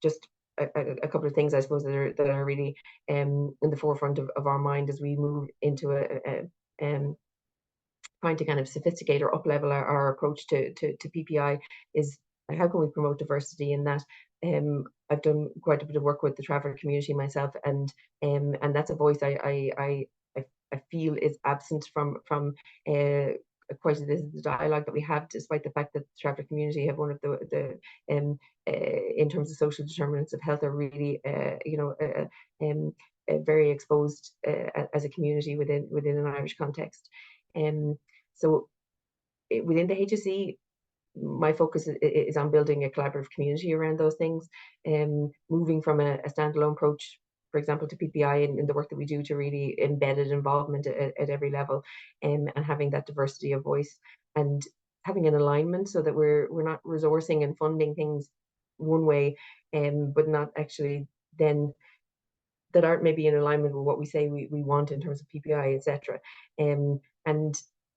just a couple of things I suppose that are really in the forefront of our mind as we move into trying to kind of sophisticate or up-level our approach to PPI is how can we promote diversity in that. I've done quite a bit of work with the traveller community myself, and that's a voice I feel is absent from quite the dialogue that we have, despite the fact that the traveller community have one of the in terms of social determinants of health are really very exposed as a community within an Irish context. So within the HSE, my focus is on building a collaborative community around those things, moving from a standalone approach, for example, to PPI in the work that we do, to really embedded involvement at every level, and having that diversity of voice and having an alignment so that we're not resourcing and funding things one way, but not actually then that aren't maybe in alignment with what we say we want in terms of PPI, etc.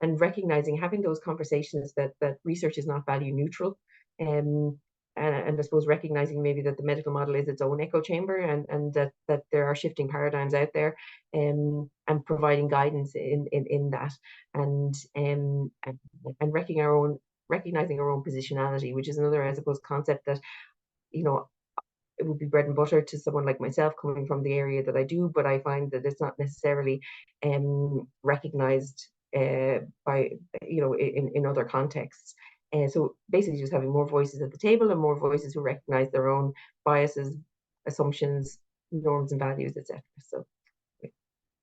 And recognizing, having those conversations that research is not value neutral, and I suppose recognizing maybe that the medical model is its own echo chamber, and that there are shifting paradigms out there, and providing guidance in that, and recognizing our own positionality, which is another, I suppose, concept that, it would be bread and butter to someone like myself coming from the area that I do, but I find that it's not necessarily recognized by, in other contexts. So basically just having more voices at the table, and more voices who recognize their own biases, assumptions, norms and values, etc. So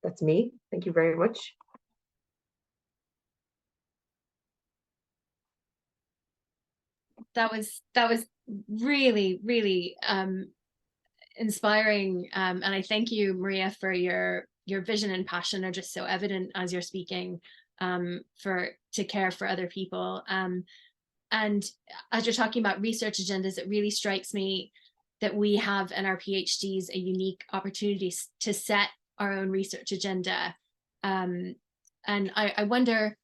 that's me. Thank you very much. That was really, really inspiring, and I thank you, Maria, for your vision and passion are just so evident as you're speaking, to care for other people. And as you're talking about research agendas, it really strikes me that we have in our PhDs a unique opportunity to set our own research agenda. And I wonder,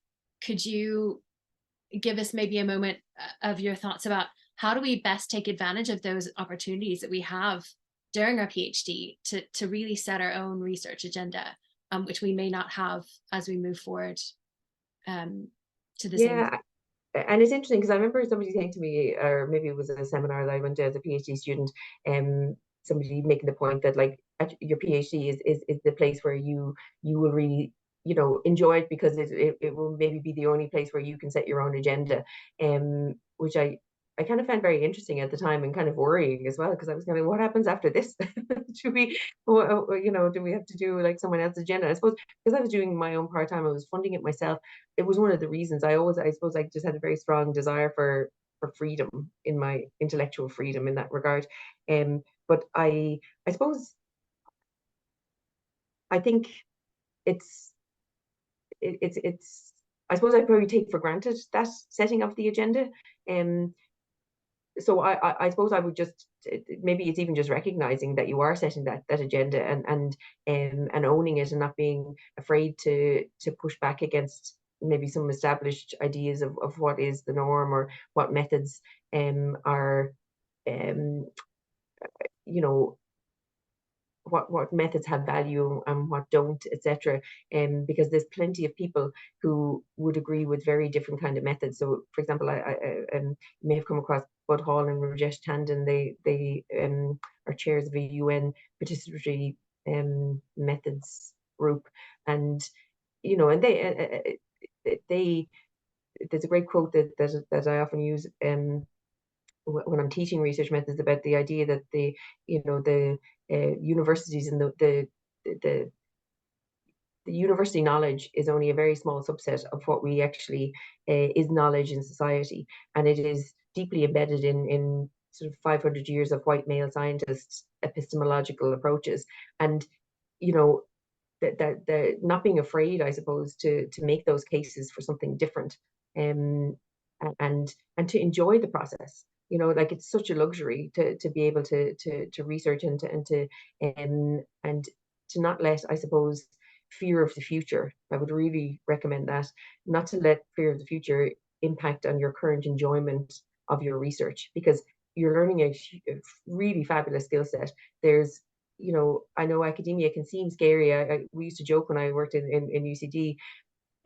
could you give us maybe a moment of your thoughts about how do we best take advantage of those opportunities that we have during our PhD to really set our own research agenda, which we may not have as we move forward to the same. And it's interesting because I remember somebody saying to me, or maybe it was a seminar that I went to as a PhD student, somebody making the point that, like, your PhD is the place where you will really, enjoy it, because it will maybe be the only place where you can set your own agenda, which I kind of found very interesting at the time, and kind of worrying as well, because I was kind of, what happens after this? Do we have to do like someone else's agenda? I suppose because I was doing my own part-time, I was funding it myself. It was one of the reasons I suppose I just had a very strong desire for freedom, in my intellectual freedom in that regard. But I suppose I think it's I suppose I probably take for granted that setting of the agenda. So I suppose I would just, maybe it's even just recognizing that you are setting that agenda, and owning it, and not being afraid to push back against maybe some established ideas of what is the norm, or what methods are what methods have value and what don't, etc. Because there's plenty of people who would agree with very different kind of methods. So, for example, I may have come across Bud Hall and Rajesh Tandon. They are chairs of a UN participatory methods group, and and they there's a great quote that I often use when I'm teaching research methods, about the idea that the universities and the university knowledge is only a very small subset of what we actually is knowledge in society, and it is deeply embedded in sort of 500 years of white male scientists' epistemological approaches, and that not being afraid, I suppose, to make those cases for something different, and to enjoy the process. Like, it's such a luxury to be able to research and to not let, I suppose, fear of the future. I would really recommend that, not to let fear of the future impact on your current enjoyment of your research, because you're learning a really fabulous skill set. There's, I know academia can seem scary. We used to joke when I worked in UCD,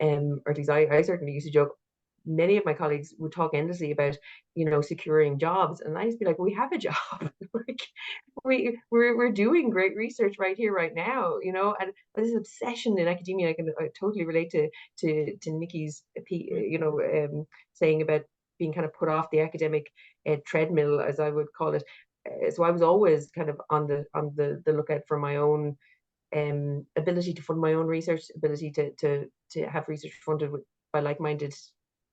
or at least I certainly used to joke. Many of my colleagues would talk endlessly about, securing jobs, and I used to be like, we have a job. Like, we're doing great research right here, right now, and this obsession in academia, I can totally relate to Nikki's, saying about being kind of put off the academic treadmill, as I would call it. So I was always kind of on the lookout for my own ability to fund my own research, ability to have research funded by like-minded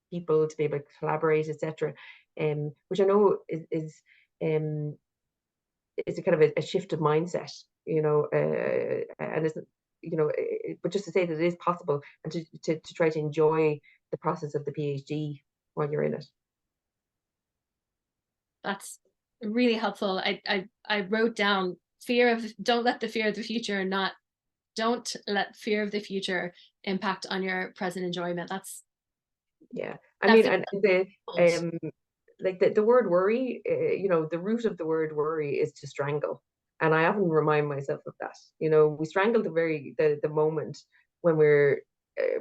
people, to be able to collaborate, etc. Which I know is a kind of a shift of mindset, and it's, but just to say that it is possible, and to try to enjoy the process of the PhD while you're in it. That's really helpful. I wrote down don't let the fear of the future impact on your present enjoyment. That's, yeah. I mean, and the word worry, the root of the word worry is to strangle. And I often remind myself of that. We strangle the moment when we're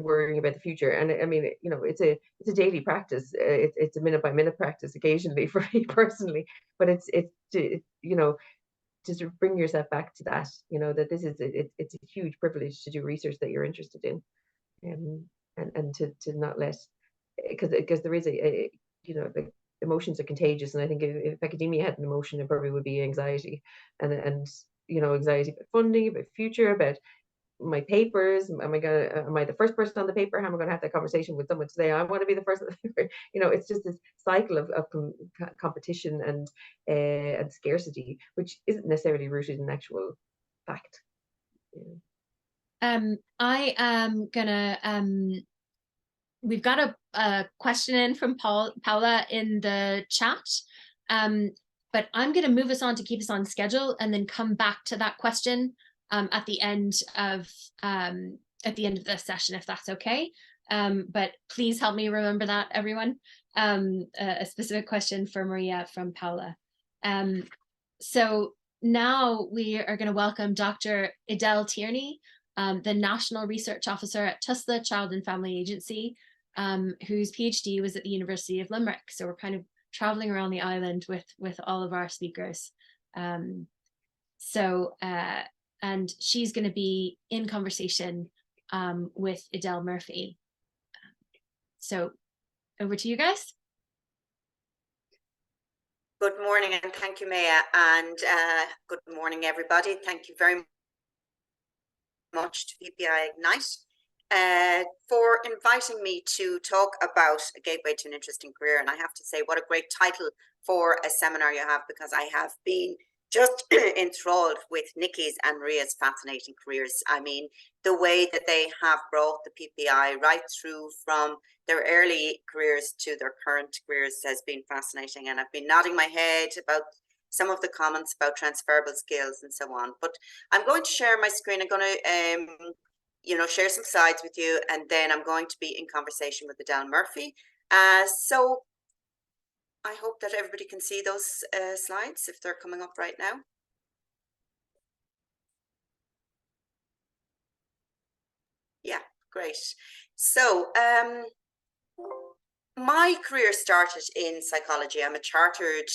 worrying about the future. And I mean, it's a daily practice. It's a minute by minute practice occasionally for me personally, but it's to sort of bring yourself back to that, that this is it's a huge privilege to do research that you're interested in, and to not let, because there is the emotions are contagious, and I think if academia had an emotion, it probably would be anxiety, and anxiety about funding, about future, about my papers. Am I the first person on the paper? How am I going to have that conversation with someone to say I want to be the first on the paper? It's just this cycle of competition and scarcity, which isn't necessarily rooted in actual fact. I am gonna we've got a question in from Paula in the chat, but I'm going to move us on to keep us on schedule, and then come back to that question at the end of the session, if that's okay. But please help me remember that, everyone. A specific question for Maria from Paula. So now we are going to welcome Dr. Edel Tierney, the National Research Officer at TUSLA Child and Family Agency, whose PhD was at the University of Limerick. So we're kind of traveling around the island with all of our speakers. And she's going to be in conversation with Edel Murphy. So over to you guys. Good morning, and thank you, Maya, and good morning, everybody. Thank you very much to PPI Ignite for inviting me to talk about a gateway to an interesting career. And I have to say, what a great title for a seminar you have, because I have been just enthralled with Nikki's and Maria's fascinating careers. I mean, the way that they have brought the PPI right through from their early careers to their current careers has been fascinating. And I've been nodding my head about some of the comments about transferable skills and so on. But I'm going to share my screen. I'm going to share some slides with you, and then I'm going to be in conversation with Edel Murphy. So I hope that everybody can see those slides if they're coming up right now. Yeah, great. So my career started in psychology. I'm a chartered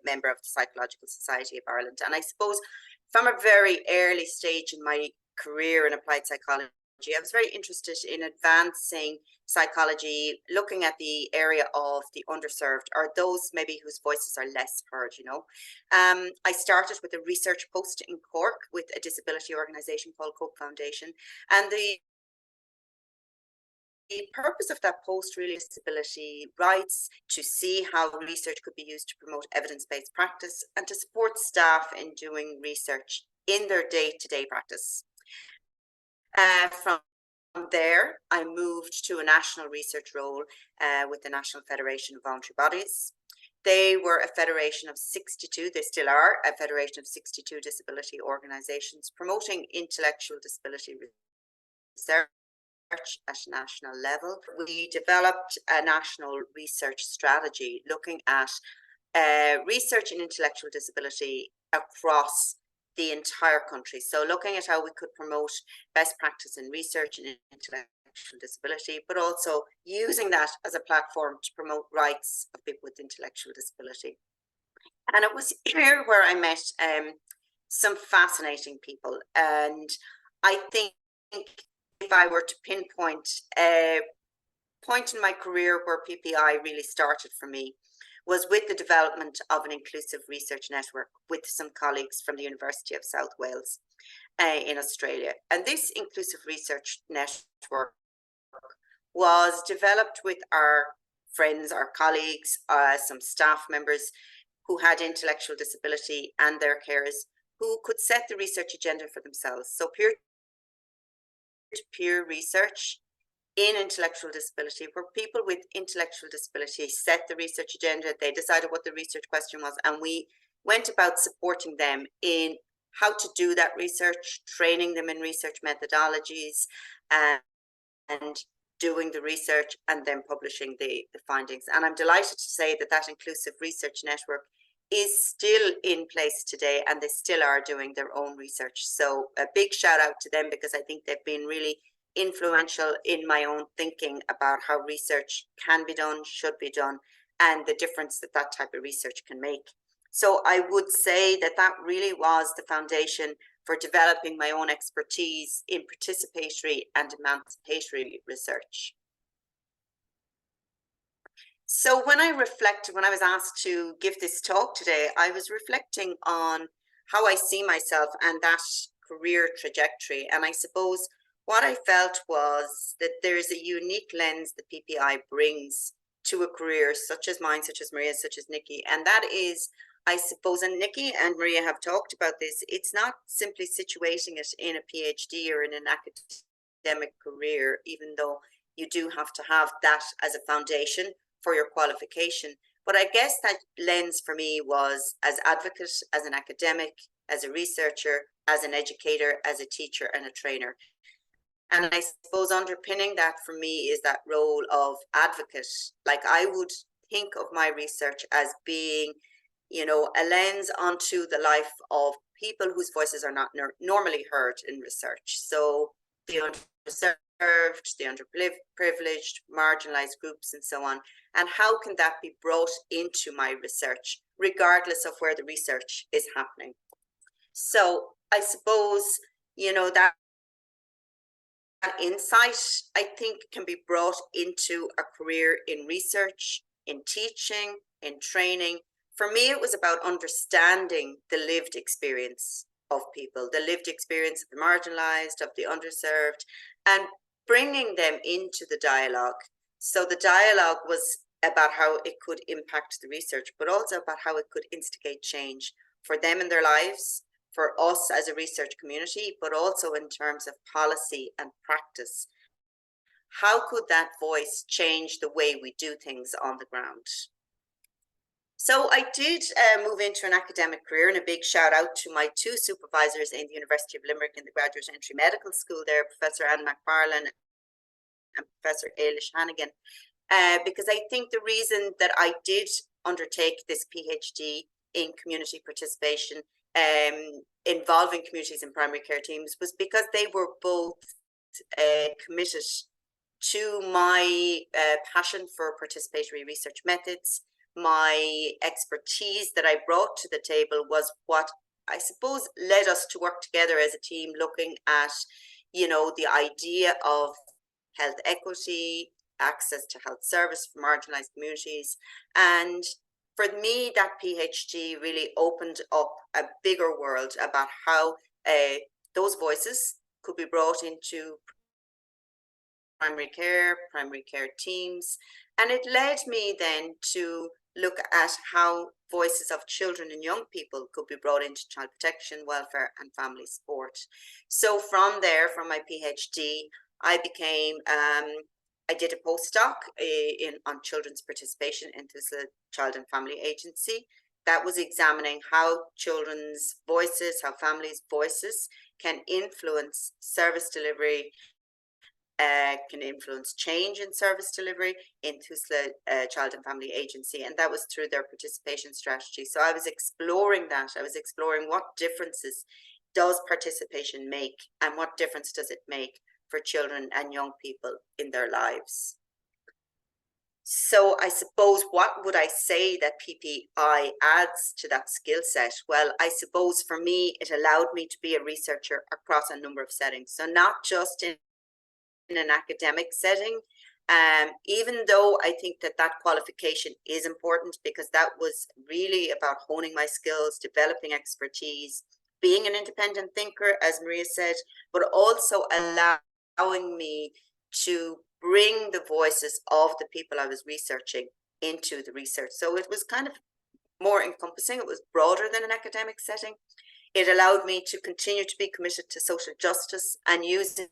member of the Psychological Society of Ireland. And I suppose from a very early stage in my career in applied psychology, I was very interested in advancing psychology, looking at the area of the underserved, or those maybe whose voices are less heard, I started with a research post in Cork with a disability organisation called Cope Foundation. And the purpose of that post really is disability rights, to see how research could be used to promote evidence-based practice and to support staff in doing research in their day-to-day practice. From there, I moved to a national research role with the National Federation of Voluntary Bodies. They were a federation of 62, they still are a federation of 62 disability organisations promoting intellectual disability research at national level. We developed a national research strategy looking at research in intellectual disability across the entire country. So looking at how we could promote best practice in research in intellectual disability, but also using that as a platform to promote rights of people with intellectual disability. And it was here where I met some fascinating people. And I think if I were to pinpoint a point in my career where PPI really started for me, was with the development of an inclusive research network with some colleagues from the University of South Wales in Australia. And this inclusive research network was developed with our friends, our colleagues, some staff members who had intellectual disability and their carers, who could set the research agenda for themselves. So peer-to-peer research in intellectual disability, where people with intellectual disability set the research agenda, they decided what the research question was, and we went about supporting them in how to do that research, training them in research methodologies, and doing the research and then publishing the findings. And I'm delighted to say that that inclusive research network is still in place today, and they still are doing their own research. So a big shout out to them, because I think they've been really influential in my own thinking about how research can be done, should be done, and the difference that that type of research can make. So I would say that that really was the foundation for developing my own expertise in participatory and emancipatory research. So when I reflected, when I was asked to give this talk today, I was reflecting on how I see myself and that career trajectory. And I suppose what I felt was that there's a unique lens the PPI brings to a career such as mine, such as Maria's, such as Nikki. And that is, I suppose, and Nikki and Maria have talked about this, it's not simply situating it in a PhD or in an academic career, even though you do have to have that as a foundation for your qualification. But I guess that lens for me was as advocate, as an academic, as a researcher, as an educator, as a teacher and a trainer. And I suppose underpinning that for me is that role of advocate. Like, I would think of my research as being, you know, a lens onto the life of people whose voices are not normally heard in research. So the underserved, the underprivileged, marginalized groups and so on. And how can that be brought into my research, regardless of where the research is happening? So I suppose, you know, that insight, I think, can be brought into a career in research, in teaching, in training. For me, it was about understanding the lived experience of people, the lived experience of the marginalized, of the underserved, and bringing them into the dialogue. So the dialogue was about how it could impact the research, but also about how it could instigate change for them in their lives, for us as a research community, but also in terms of policy and practice. How could that voice change the way we do things on the ground? So I did move into an academic career, and a big shout out to my two supervisors in the University of Limerick in the graduate entry medical school there, Professor Anne McFarlane and Professor Ailish Hannigan, because I think the reason that I did undertake this PhD in community participation involving communities and primary care teams was because they were both committed to my passion for participatory research methods. My expertise that I brought to the table was what I suppose led us to work together as a team, looking at, you know, the idea of health equity, access to health service for marginalized communities. And for me, that PhD really opened up a bigger world about how those voices could be brought into primary care teams. And it led me then to look at how voices of children and young people could be brought into child protection, welfare and family support. So from there, from my PhD, I became, I did a postdoc on children's participation in TUSLA Child and Family Agency. That was examining how children's voices, how families' voices can influence service delivery, can influence change in service delivery in TUSLA Child and Family Agency, and that was through their participation strategy. So I was exploring that. I was exploring what differences does participation make, and what difference does it make for children and young people in their lives. So I suppose, what would I say that PPI adds to that skill set? Well, I suppose for me, it allowed me to be a researcher across a number of settings. So not just in an academic setting, even though I think that that qualification is important, because that was really about honing my skills, developing expertise, being an independent thinker, as Maria said, but also allowing me to bring the voices of the people I was researching into the research. So it was kind of more encompassing. It was broader than an academic setting. It allowed me to continue to be committed to social justice and using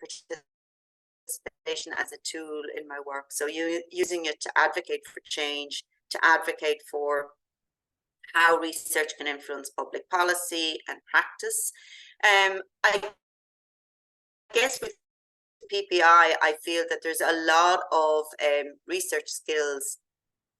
participation as a tool in my work. So using it to advocate for change, to advocate for how research can influence public policy and practice. I guess with PPI, I feel that there's a lot of research skills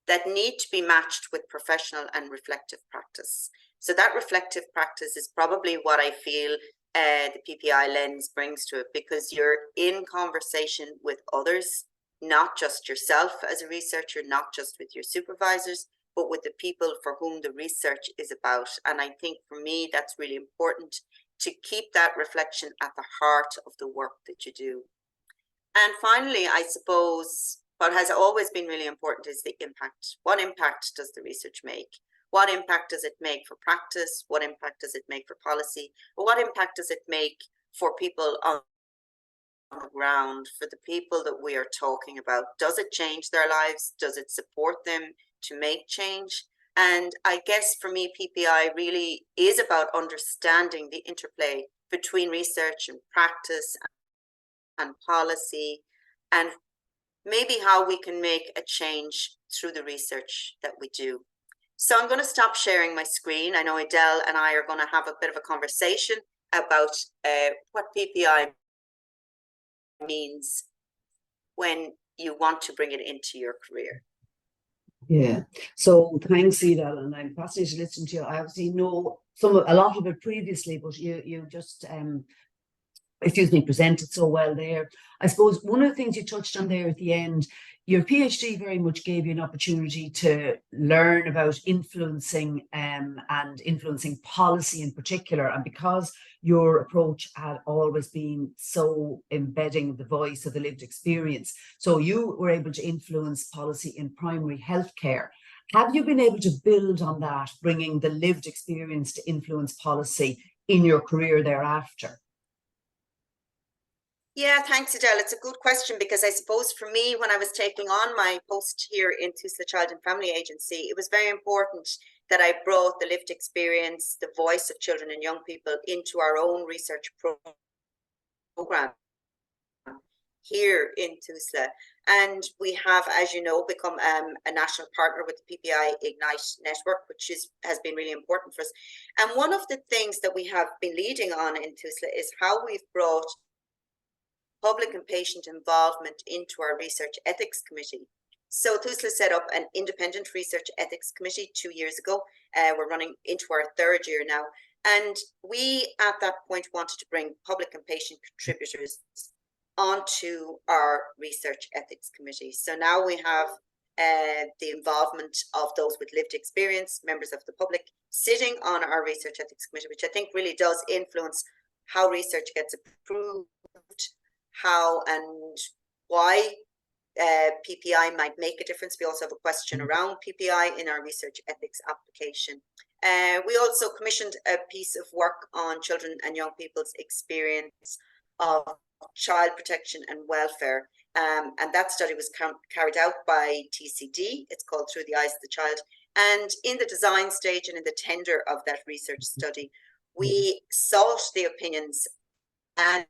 that need to be matched with professional and reflective practice. So that reflective practice is probably what I feel the PPI lens brings to it, because you're in conversation with others, not just yourself as a researcher, not just with your supervisors, but with the people for whom the research is about. And I think for me, that's really important, to keep that reflection at the heart of the work that you do. And finally, I suppose what has always been really important is the impact. What impact does the research make? What impact does it make for practice? What impact does it make for policy? But what impact does it make for people on the ground, for the people that we are talking about? Does it change their lives? Does it support them to make change? And I guess for me, PPI really is about understanding the interplay between research and practice and policy, and maybe how we can make a change through the research that we do. So I'm going to stop sharing my screen. I know Edel and I are going to have a bit of a conversation about what PPI means when you want to bring it into your career. Yeah, so thanks, Edel, and I'm fascinated to listen to you. I obviously know a lot of it previously, but you just presented so well there. I suppose one of the things you touched on there at the end, your PhD very much gave you an opportunity to learn about influencing and influencing policy in particular. And because your approach had always been so embedding the voice of the lived experience, so you were able to influence policy in primary healthcare. Have you been able to build on that, bringing the lived experience to influence policy in your career thereafter? Yeah, thanks, Edel. It's a good question, because I suppose for me, when I was taking on my post here in TUSLA Child and Family Agency, it was very important that I brought the lived experience, the voice of children and young people into our own research program here in TUSLA. And we have, as you know, become a national partner with the PPI Ignite network, which has been really important for us. And one of the things that we have been leading on in TUSLA is how we've brought public and patient involvement into our research ethics committee. So TUSLA set up an independent research ethics committee 2 years ago. We're running into our 3rd year now. And we, at that point, wanted to bring public and patient contributors onto our research ethics committee. So now we have the involvement of those with lived experience, members of the public, sitting on our research ethics committee, which I think really does influence how research gets approved, how and why PPI might make a difference. We also have a question around PPI in our research ethics application. We also commissioned a piece of work on children and young people's experience of child protection and welfare. And that study was carried out by TCD. It's called Through the Eyes of the Child. And in the design stage and in the tender of that research study, we sought the opinions and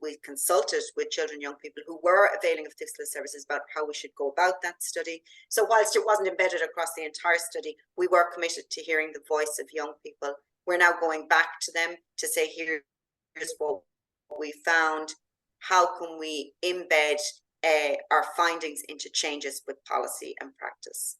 we consulted with children, young people who were availing of TUSLA services about how we should go about that study. So whilst it wasn't embedded across the entire study, we were committed to hearing the voice of young people. We're now going back to them to say, here's what we found. How can we embed our findings into changes with policy and practice?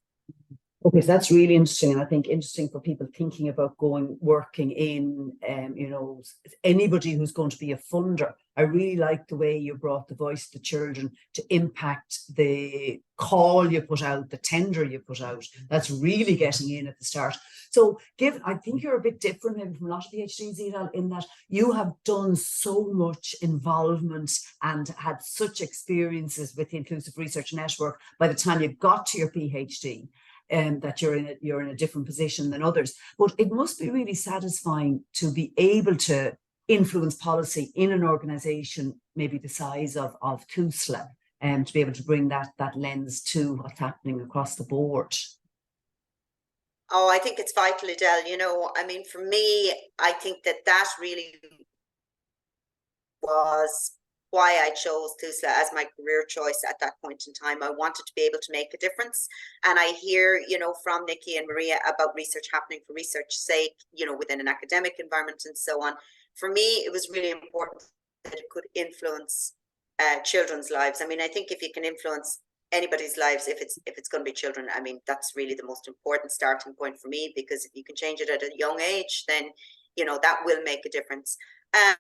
Okay, so that's really interesting, and I think interesting for people thinking about working in, you know, anybody who's going to be a funder. I really like the way you brought the voice of the children to impact the call you put out, the tender you put out. That's really getting in at the start. So I think you're a bit different maybe from a lot of PhDs, Edel, in that you have done so much involvement and had such experiences with the Inclusive Research Network by the time you got to your PhD. That you're in a different position than others. But it must be really satisfying to be able to influence policy in an organization maybe the size of TUSLA, and to be able to bring that lens to what's happening across the board. Oh, I think it's vital, Edel. You know, I mean, for me, I think that really was why I chose TUSLA as my career choice at that point in time. I wanted to be able to make a difference. And I hear, you know, from Nikki and Maria about research happening for research's sake, you know, within an academic environment and so on. For me, it was really important that it could influence children's lives. I mean, I think if you can influence anybody's lives, if it's going to be children, I mean, that's really the most important starting point for me, because if you can change it at a young age, then, you know, that will make a difference. I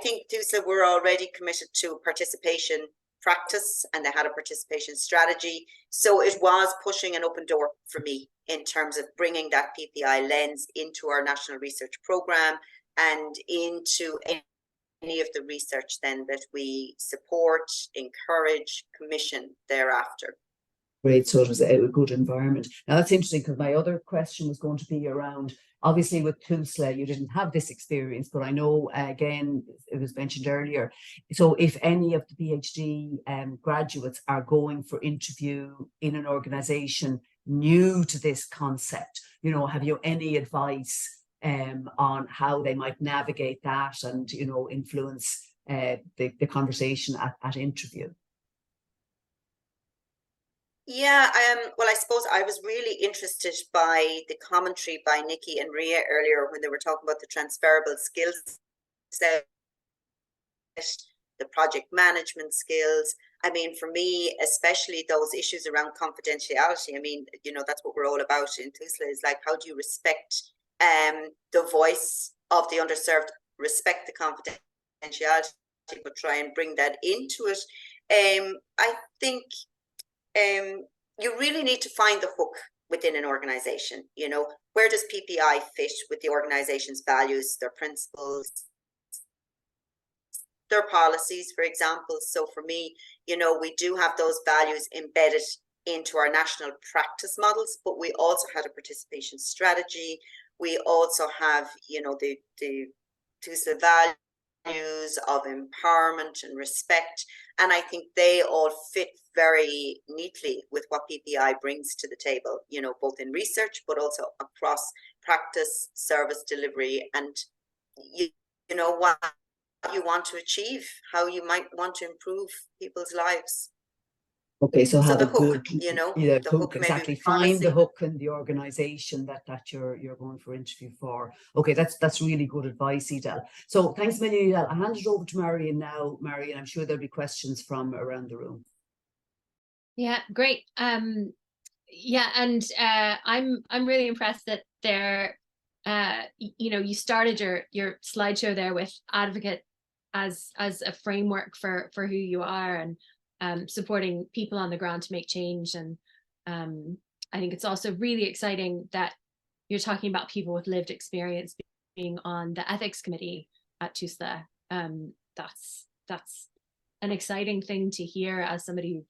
think TUSLA were already committed to participation practice, and they had a participation strategy. So it was pushing an open door for me in terms of bringing that PPI lens into our national research program and into any of the research then that we support, encourage, commission thereafter. Great, so it was a good environment. Now that's interesting, because my other question was going to be around, obviously with TUSLA, you didn't have this experience, but I know, again, it was mentioned earlier. So if any of the PhD graduates are going for interview in an organization new to this concept, you know, have you any advice on how they might navigate that and, you know, influence the conversation at interview? Yeah, well, I suppose I was really interested by the commentary by Nikki and Ria earlier when they were talking about the transferable skills set, the project management skills. I mean, for me, especially those issues around confidentiality. I mean, you know, that's what we're all about in TUSLA, is like, how do you respect the voice of the underserved, respect the confidentiality, but try and bring that into it. I think you really need to find the hook within an organization. You know, where does PPI fit with the organization's values, their principles, their policies, for example? So for me, you know, we do have those values embedded into our national practice models, but we also had a participation strategy. We also have, you know, the TUSLA values of empowerment and respect. And I think they all fit very neatly with what PPI brings to the table, you know, both in research, but also across practice, service delivery, and you know, what you want to achieve, how you might want to improve people's lives. Okay, so have the a hook, good, you know, yeah, the hook, hook, exactly. maybe Find the policy. hook in the organization that you're going for interview for. Okay, that's really good advice, Edel. So thanks a million, Edel. I'll hand it over to Marion now. Marion, I'm sure there'll be questions from around the room. Yeah, great. Yeah, and I'm really impressed that there, you know, you started your slideshow there with advocate as a framework for who you are, and supporting people on the ground to make change. And I think it's also really exciting that you're talking about people with lived experience being on the ethics committee at TUSLA. That's an exciting thing to hear as somebody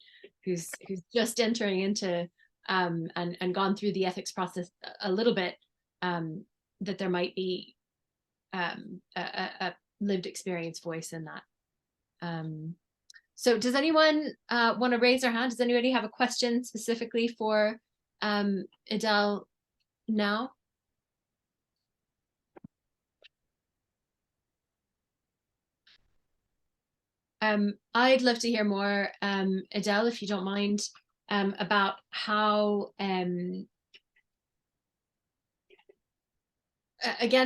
who's just entering into and gone through the ethics process a little bit, that there might be a lived experience voice in that. So does anyone want to raise their hand? Does anybody have a question specifically for Edel now? I'd love to hear more, Edel, if you don't mind, about how, again,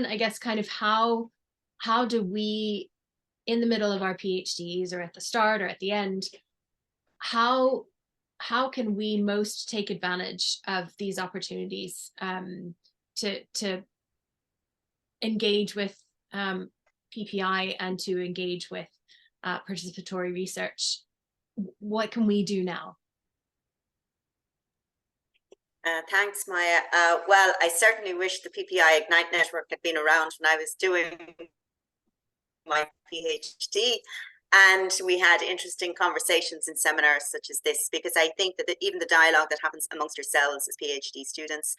I guess kind of how do we, in the middle of our PhDs or at the start or at the end, how can we most take advantage of these opportunities to engage with PPI and to engage with participatory research? What can we do now? Thanks, Maya. Well, I certainly wish the PPI Ignite network had been around when I was doing my PhD, and we had interesting conversations in seminars such as this, because I think that even the dialogue that happens amongst yourselves as PhD students,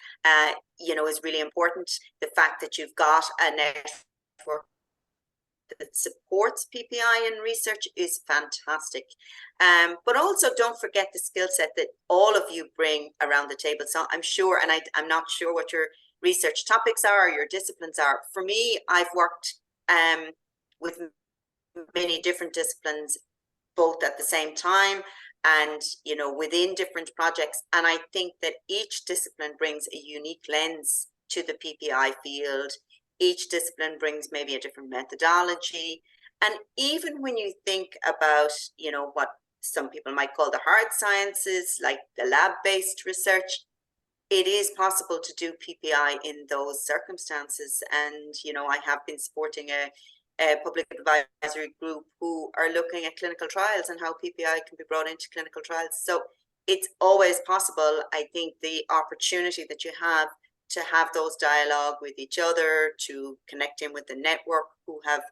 you know, is really important. The fact that you've got a network that supports PPI in research is fantastic. But also don't forget the skill set that all of you bring around the table. So I'm sure, and I'm not sure what your research topics are or your disciplines are. For me, I've worked with many different disciplines, both at the same time and, you know, within different projects. And I think that each discipline brings a unique lens to the PPI field. Each discipline brings maybe a different methodology. And even when you think about, you know, what some people might call the hard sciences, like the lab-based research, it is possible to do PPI in those circumstances. And, you know, I have been supporting a public advisory group who are looking at clinical trials and how PPI can be brought into clinical trials. So it's always possible. I think the opportunity that you have to have those dialogue with each other, to connect in with the network who have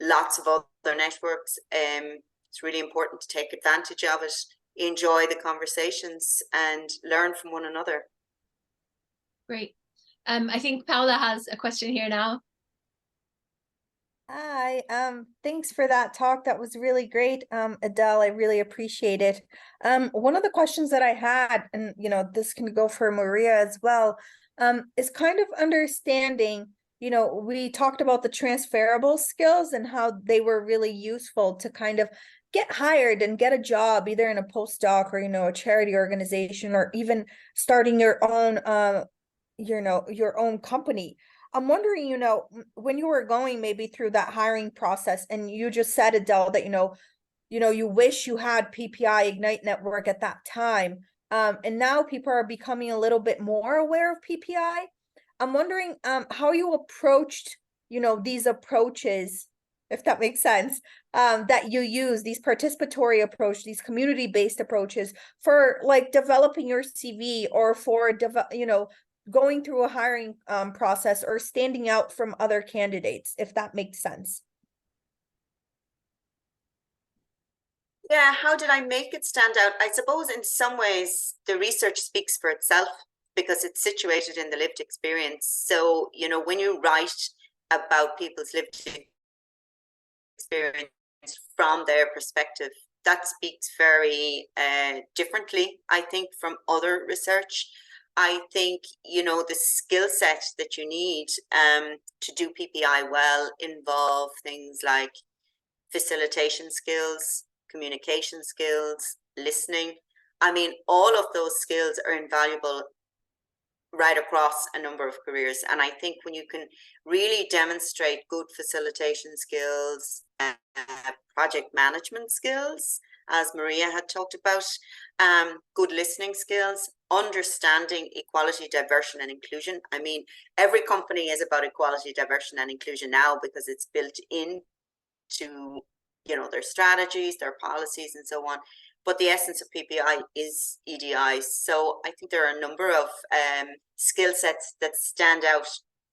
lots of other networks, it's really important to take advantage of it, enjoy the conversations and learn from one another. Great. I think Paula has a question here now. Hi, thanks for that talk. That was really great, Edel. I really appreciate it. One of the questions that I had, and you know, this can go for Maria as well, is kind of understanding, you know, we talked about the transferable skills and how they were really useful to kind of get hired and get a job, either in a postdoc or, you know, a charity organization, or even starting your own, you know, your own company. I'm wondering, you know, when you were going maybe through that hiring process, and you just said, Edel, that, you know, you wish you had PPI Ignite Network at that time. And now people are becoming a little bit more aware of PPI. I'm wondering how you approached, you know, these approaches, if that makes sense, that you use, these participatory approach, these community-based approaches for like developing your CV, or for, you know, going through a hiring process, or standing out from other candidates, if that makes sense. Yeah, how did I make it stand out? I suppose in some ways the research speaks for itself because it's situated in the lived experience. So, you know, when you write about people's lived experience from their perspective, that speaks very differently, I think, from other research. I think, you know, the skill set that you need to do PPI well involve things like facilitation skills, communication skills, listening. I mean, all of those skills are invaluable right across a number of careers. And I think when you can really demonstrate good facilitation skills, project management skills, as Maria had talked about, good listening skills, understanding equality, diversity, and inclusion. I mean, every company is about equality, diversity, and inclusion now because it's built into, you know, their strategies, their policies, and so on. But the essence of PPI is EDI. So I think there are a number of skill sets that stand out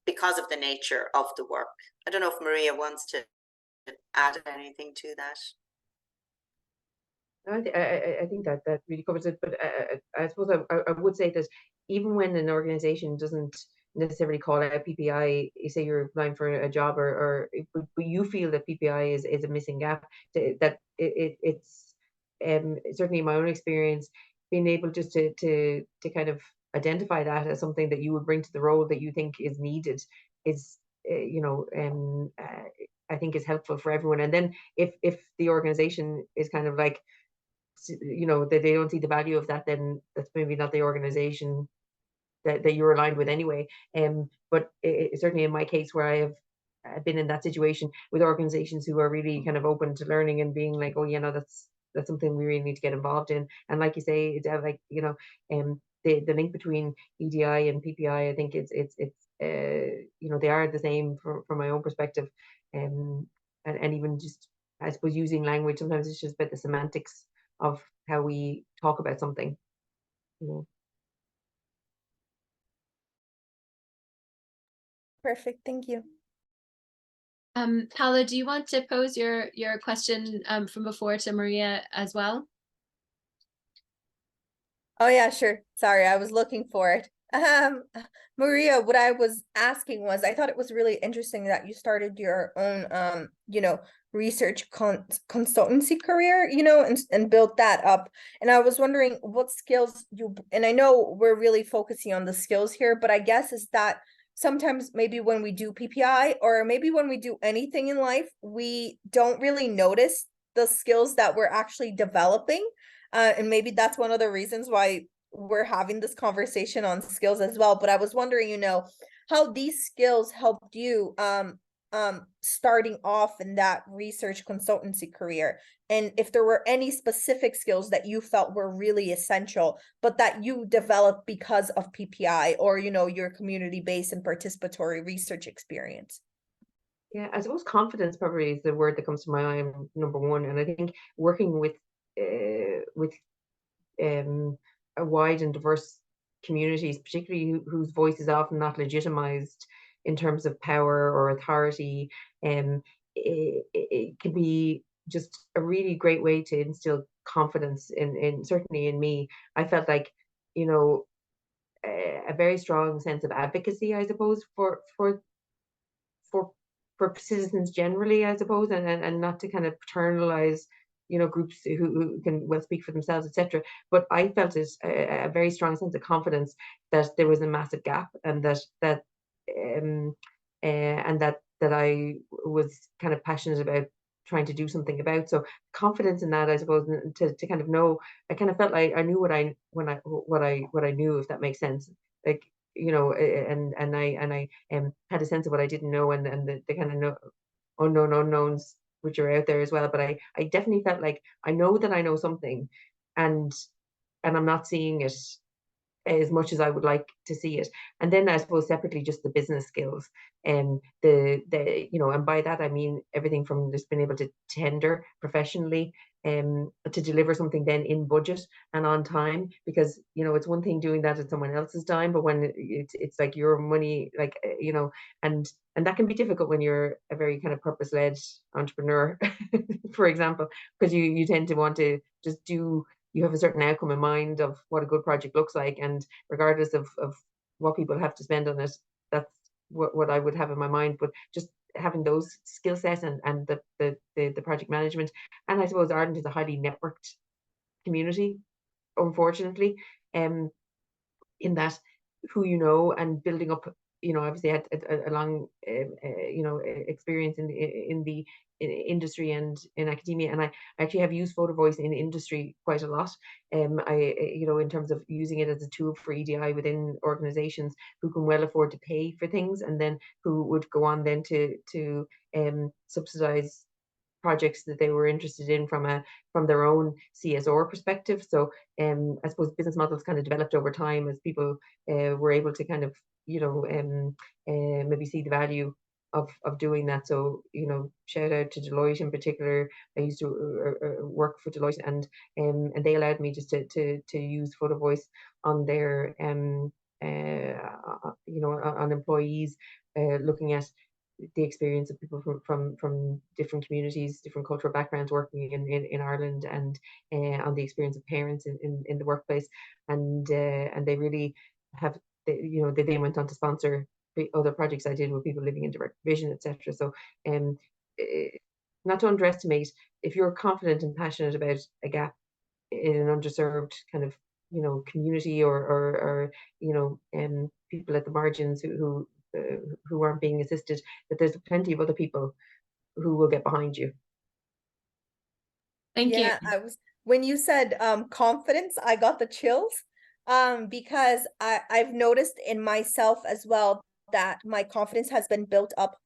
because of the nature of the work. I don't know if Maria wants to add anything to that. I think that really covers it. But I suppose I would say that even when an organization doesn't necessarily call out PPI. You say you're applying for a job, but you feel that PPI is a missing gap. That it's certainly in my own experience, being able just to kind of identify that as something that you would bring to the role that you think is needed is I think is helpful for everyone. And then if the organization is kind of like, that they don't see the value of that, then that's maybe not the organization that you're aligned with anyway. But certainly in my case, where I have been in that situation with organizations who are really kind of open to learning and being like, oh, that's something we really need to get involved in. And like you say, it's like, the link between EDI and PPI, I think it's they are the same from my own perspective. And even just, I suppose, using language, sometimes it's just about the semantics of how we talk about something. Perfect, thank you. Paula, do you want to pose your question from before to Maria as well? Oh yeah, sure. Sorry, I was looking for it. Maria, what I was asking was, I thought it was really interesting that you started your own, research consultancy career, and built that up. And I was wondering what skills and I know we're really focusing on the skills here, but I guess is that sometimes maybe when we do PPI or maybe when we do anything in life, we don't really notice the skills that we're actually developing. And maybe that's one of the reasons why we're having this conversation on skills as well. But I was wondering, how these skills helped you starting off in that research consultancy career, and if there were any specific skills that you felt were really essential, but that you developed because of PPI or, your community-based and participatory research experience. Yeah, I suppose confidence probably is the word that comes to my mind, number one. And I think working with a wide and diverse communities, particularly whose voice is often not legitimized in terms of power or authority, it can be just a really great way to instill confidence in certainly in me. I felt like, a very strong sense of advocacy, I suppose, for citizens generally, I suppose, and not to kind of paternalize, groups who can well speak for themselves, etc. But I felt it a very strong sense of confidence that there was a massive gap, and that I was kind of passionate about trying to do something about. So confidence in that, I suppose, to kind of know, I kind of felt like I knew what I knew, if that makes sense. Like, and I had a sense of what I didn't know, and the kind of unknown unknowns which are out there as well. But I definitely felt like I know that I know something, and I'm not seeing it as much as I would like to see it. And then I suppose separately, just the business skills, and and by that I mean everything from just being able to tender professionally, to deliver something then in budget and on time, because it's one thing doing that at someone else's time, but when it's like your money, like and that can be difficult when you're a very kind of purpose-led entrepreneur, for example, because you tend to want to just do. You have a certain outcome in mind of what a good project looks like, and regardless of what people have to spend on it, that's what I would have in my mind. But just having those skill sets and the project management, and I suppose Ireland is a highly networked community, unfortunately, in that who and building up, obviously had a long experience in the industry and in academia, and I actually have used photo voice in industry quite a lot. In terms of using it as a tool for EDI within organizations who can well afford to pay for things, and then who would go on then to subsidize projects that they were interested in from their own CSR perspective. So I suppose business models kind of developed over time as people were able to kind of maybe see the value of doing that. So shout out to Deloitte in particular. I used to work for Deloitte, and they allowed me just to use photo voice on their on employees, looking at the experience of people from different communities, different cultural backgrounds working in Ireland, and on the experience of parents in the workplace, and they really have they then went on to sponsor the other projects I did with people living in direct provision, etc. So, not to underestimate, if you're confident and passionate about a gap in an underserved kind of community, or people at the margins who aren't being assisted, that there's plenty of other people who will get behind you. Thank you. Yeah, when you said confidence, I got the chills because I've noticed in myself as well that my confidence has been built up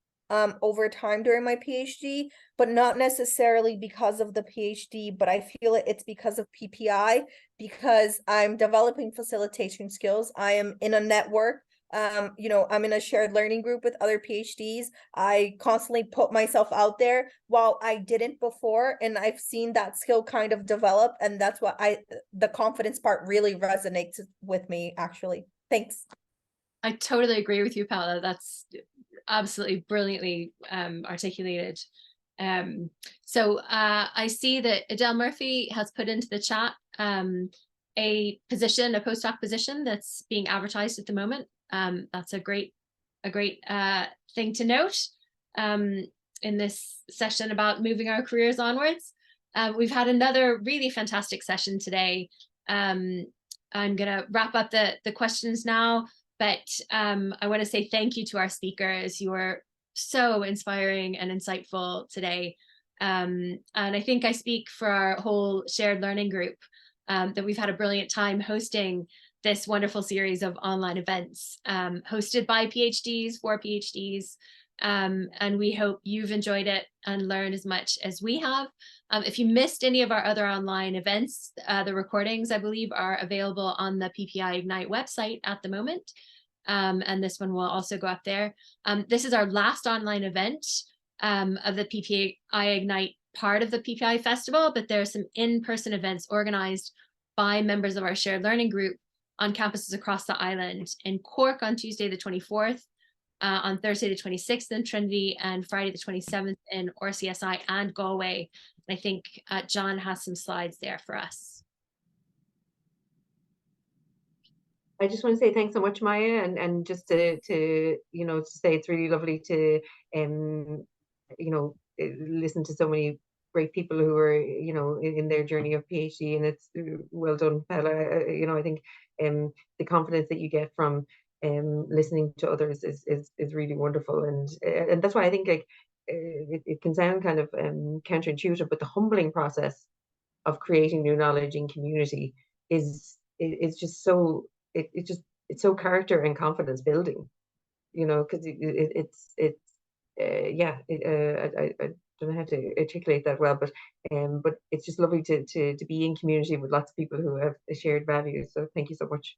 over time during my PhD, but not necessarily because of the PhD, but I feel it's because of PPI, because I'm developing facilitation skills. I am in a network. I'm in a shared learning group with other PhDs. I constantly put myself out there while I didn't before, and I've seen that skill kind of develop, and that's what the confidence part really resonates with me, actually. Thanks. I totally agree with you, Paula. That's absolutely brilliantly articulated. So I see that Edel Murphy has put into the chat a postdoc position that's being advertised at the moment. That's a great thing to note in this session about moving our careers onwards. We've had another really fantastic session today. I'm gonna wrap up the questions now, but I want to say thank you to our speakers. You were so inspiring and insightful today. And I think I speak for our whole shared learning group that we've had a brilliant time hosting this wonderful series of online events hosted by PhDs for PhDs. And we hope you've enjoyed it and learned as much as we have. If you missed any of our other online events, the recordings, I believe, are available on the PPI Ignite website at the moment. And this one will also go up there. This is our last online event of the PPI Ignite part of the PPI Festival, but there are some in-person events organized by members of our shared learning group on campuses across the island, in Cork on Tuesday the 24th, on Thursday the 26th in Trinity, and Friday the 27th in RCSI and Galway. I think John has some slides there for us. I just want to say thanks so much, Maya, and just to say it's really lovely to listen to so many great people who are in their journey of PhD, and it's well done, Paula. I think the confidence that you get from listening to others is really wonderful, and that's why I think it can sound kind of counterintuitive, but the humbling process of creating new knowledge in community is just so it's so character and confidence building, because I don't know how to articulate that well, but it's just lovely to be in community with lots of people who have a shared values. So thank you so much.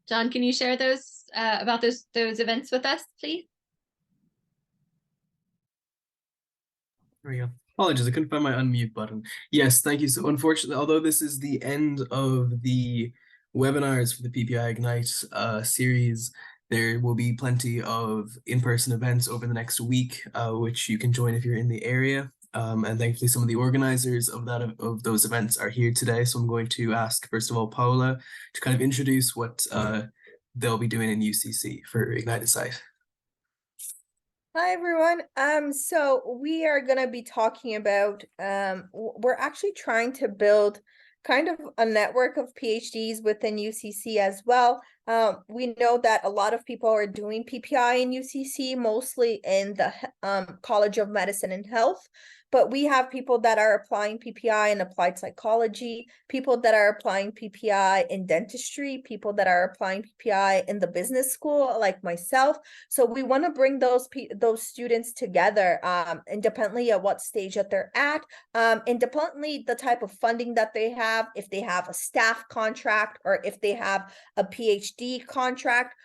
John, can you share those about those events with us, please? There we go. Apologies, I couldn't find my unmute button. Yes, thank you. So unfortunately, although this is the end of the webinars for the PPI Ignite series, there will be plenty of in-person events over the next week, which you can join if you're in the area. And thankfully, some of the organizers of those events are here today. So I'm going to ask, first of all, Paula to kind of introduce what they'll be doing in UCC for Ignite Site. Hi everyone. So we are gonna be talking about we're actually trying to build kind of a network of PhDs within UCC as well. We know that a lot of people are doing PPI in UCC, mostly in the College of Medicine and Health, but we have people that are applying PPI in applied psychology, people that are applying PPI in dentistry, people that are applying PPI in the business school, like myself. So we want to bring those students together, independently of what stage that they're at, independently the type of funding that they have, if they have a staff contract or if they have a PhD contract.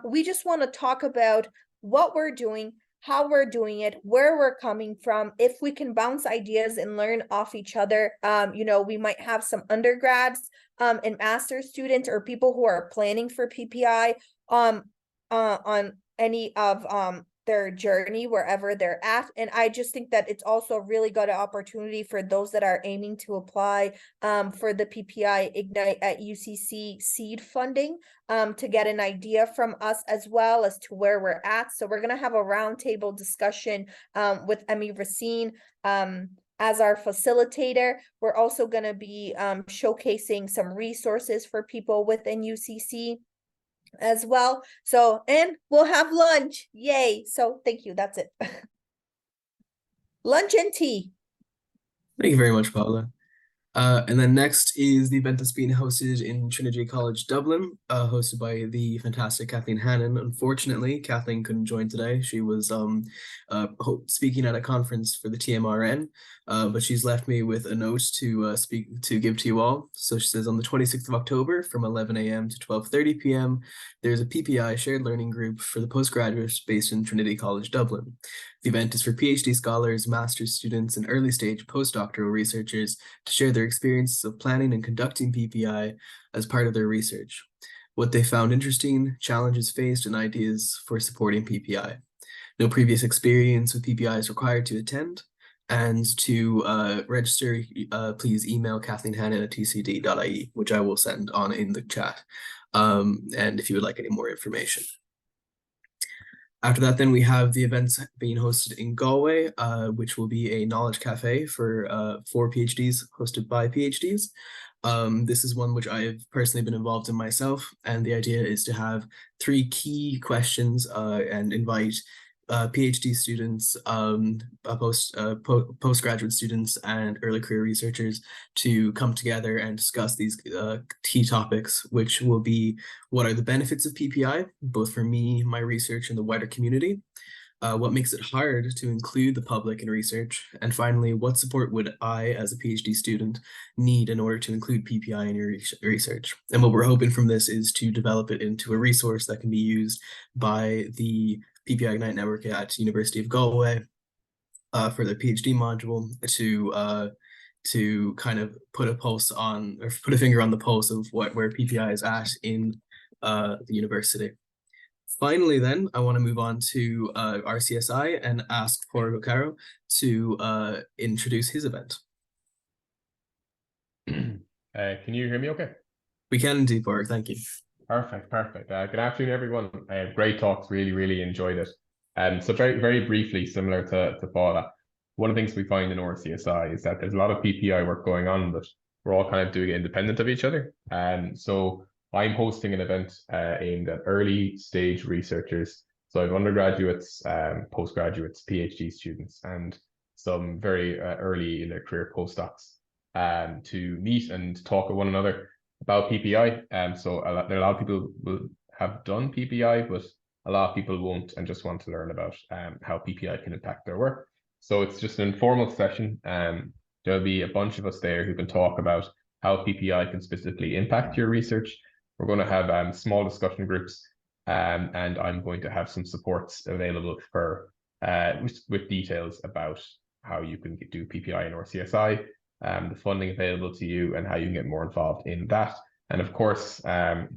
We just want to talk about what we're doing, how we're doing it, where we're coming from, if we can bounce ideas and learn off each other. We might have some undergrads and master's students or people who are planning for PPI on any of their journey wherever they're at. And I just think that it's also a really good opportunity for those that are aiming to apply for the PPI Ignite at UCC seed funding to get an idea from us as well as to where we're at. So we're going to have a roundtable discussion with Emmy Racine as our facilitator. We're also going to be showcasing some resources for people within UCC as well. So, and we'll have lunch. Yay. So thank you. That's it. Lunch and tea. Thank you very much, Paula. And then next is the event that's being hosted in Trinity College Dublin, hosted by the fantastic Kathleen Hannon. Unfortunately, Kathleen couldn't join today. She was speaking at a conference for the TMRN, but she's left me with a note to give to you all. So she says, on the 26th of October from 11 a.m. to 12:30 p.m., there's a PPI shared learning group for the postgraduates based in Trinity College Dublin. The event is for PhD scholars, master's students, and early stage postdoctoral researchers to share their experiences of planning and conducting PPI as part of their research, what they found interesting, challenges faced, and ideas for supporting PPI. No previous experience with PPI is required to attend, and to register, please email Kathleen Hannon at tcd.ie, which I will send on in the chat, and if you would like any more information. After that, then we have the events being hosted in Galway, which will be a knowledge cafe for PhDs, hosted by PhDs. This is one which I have personally been involved in myself, and the idea is to have 3 key questions and invite PhD students, postgraduate students, and early career researchers to come together and discuss these key topics, which will be: what are the benefits of PPI, both for me, my research, and the wider community? What makes it hard to include the public in research? And finally, what support would I, as a PhD student, need in order to include PPI in your research? And what we're hoping from this is to develop it into a resource that can be used by the PPI Ignite Network at University of Galway for the PhD module to kind of put a pulse on, or put a finger on the pulse of where PPI is at in the university. Finally, then, I want to move on to RCSI and ask Porgo Caro to introduce his event. Can you hear me okay? We can indeed, Porgo. Thank you. Perfect. Good afternoon, everyone. Great talks. Really enjoyed it. So very briefly, similar to Paula, one of the things we find in RCSI is that there's a lot of PPI work going on, but we're all kind of doing it independent of each other. So I'm hosting an event aimed at early stage researchers. So I have undergraduates, postgraduates, PhD students, and some very early in their career postdocs to meet and talk with one another about PPI. So there are a lot of people will have done PPI, but a lot of people won't and just want to learn about how PPI can impact their work. So it's just an informal session. There'll be a bunch of us there who can talk about how PPI can specifically impact your research. We're going to have small discussion groups, and I'm going to have some supports available for with details about how you can do PPI in RCSI, the funding available to you, and how you can get more involved in that. And of course,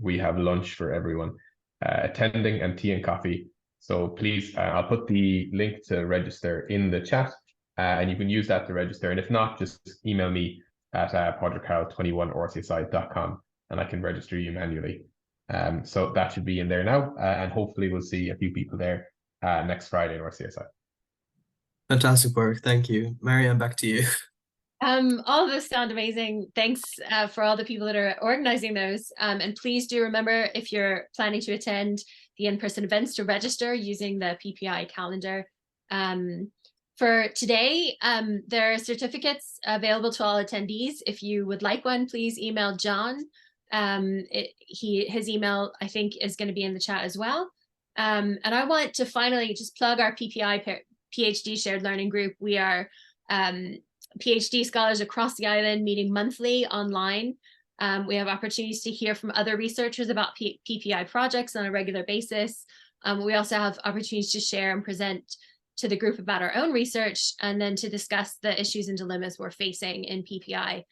we have lunch for everyone attending, and tea and coffee. So please, I'll put the link to register in the chat, and you can use that to register. And if not, just email me at podrickhow21rcsi.com, and I can register you manually. So that should be in there now, and hopefully we'll see a few people there next Friday in RCSI. Fantastic work. Thank you. Marianne, back to you. All of those sound amazing. Thanks for all the people that are organizing those. And please do remember, if you're planning to attend the in-person events, to register using the PPI calendar. For today, there are certificates available to all attendees. If you would like one, please email John. His email, I think, is going to be in the chat as well. And I want to finally just plug our PPI PhD shared learning group. We are PhD scholars across the island meeting monthly online. We have opportunities to hear from other researchers about PPI projects on a regular basis. We also have opportunities to share and present to the group about our own research, and then to discuss the issues and dilemmas we're facing in PPI.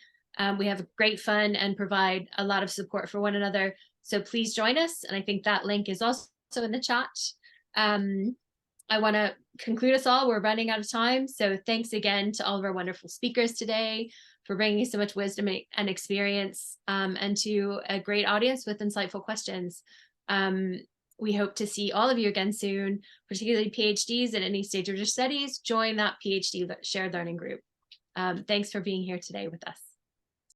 We have great fun and provide a lot of support for one another. So please join us. And I think that link is also in the chat. I want to conclude us all. We're running out of time. So thanks again to all of our wonderful speakers today for bringing so much wisdom and experience, and to a great audience with insightful questions. We hope to see all of you again soon, particularly PhDs at any stage of your studies. Join that PhD shared learning group. Thanks for being here today with us.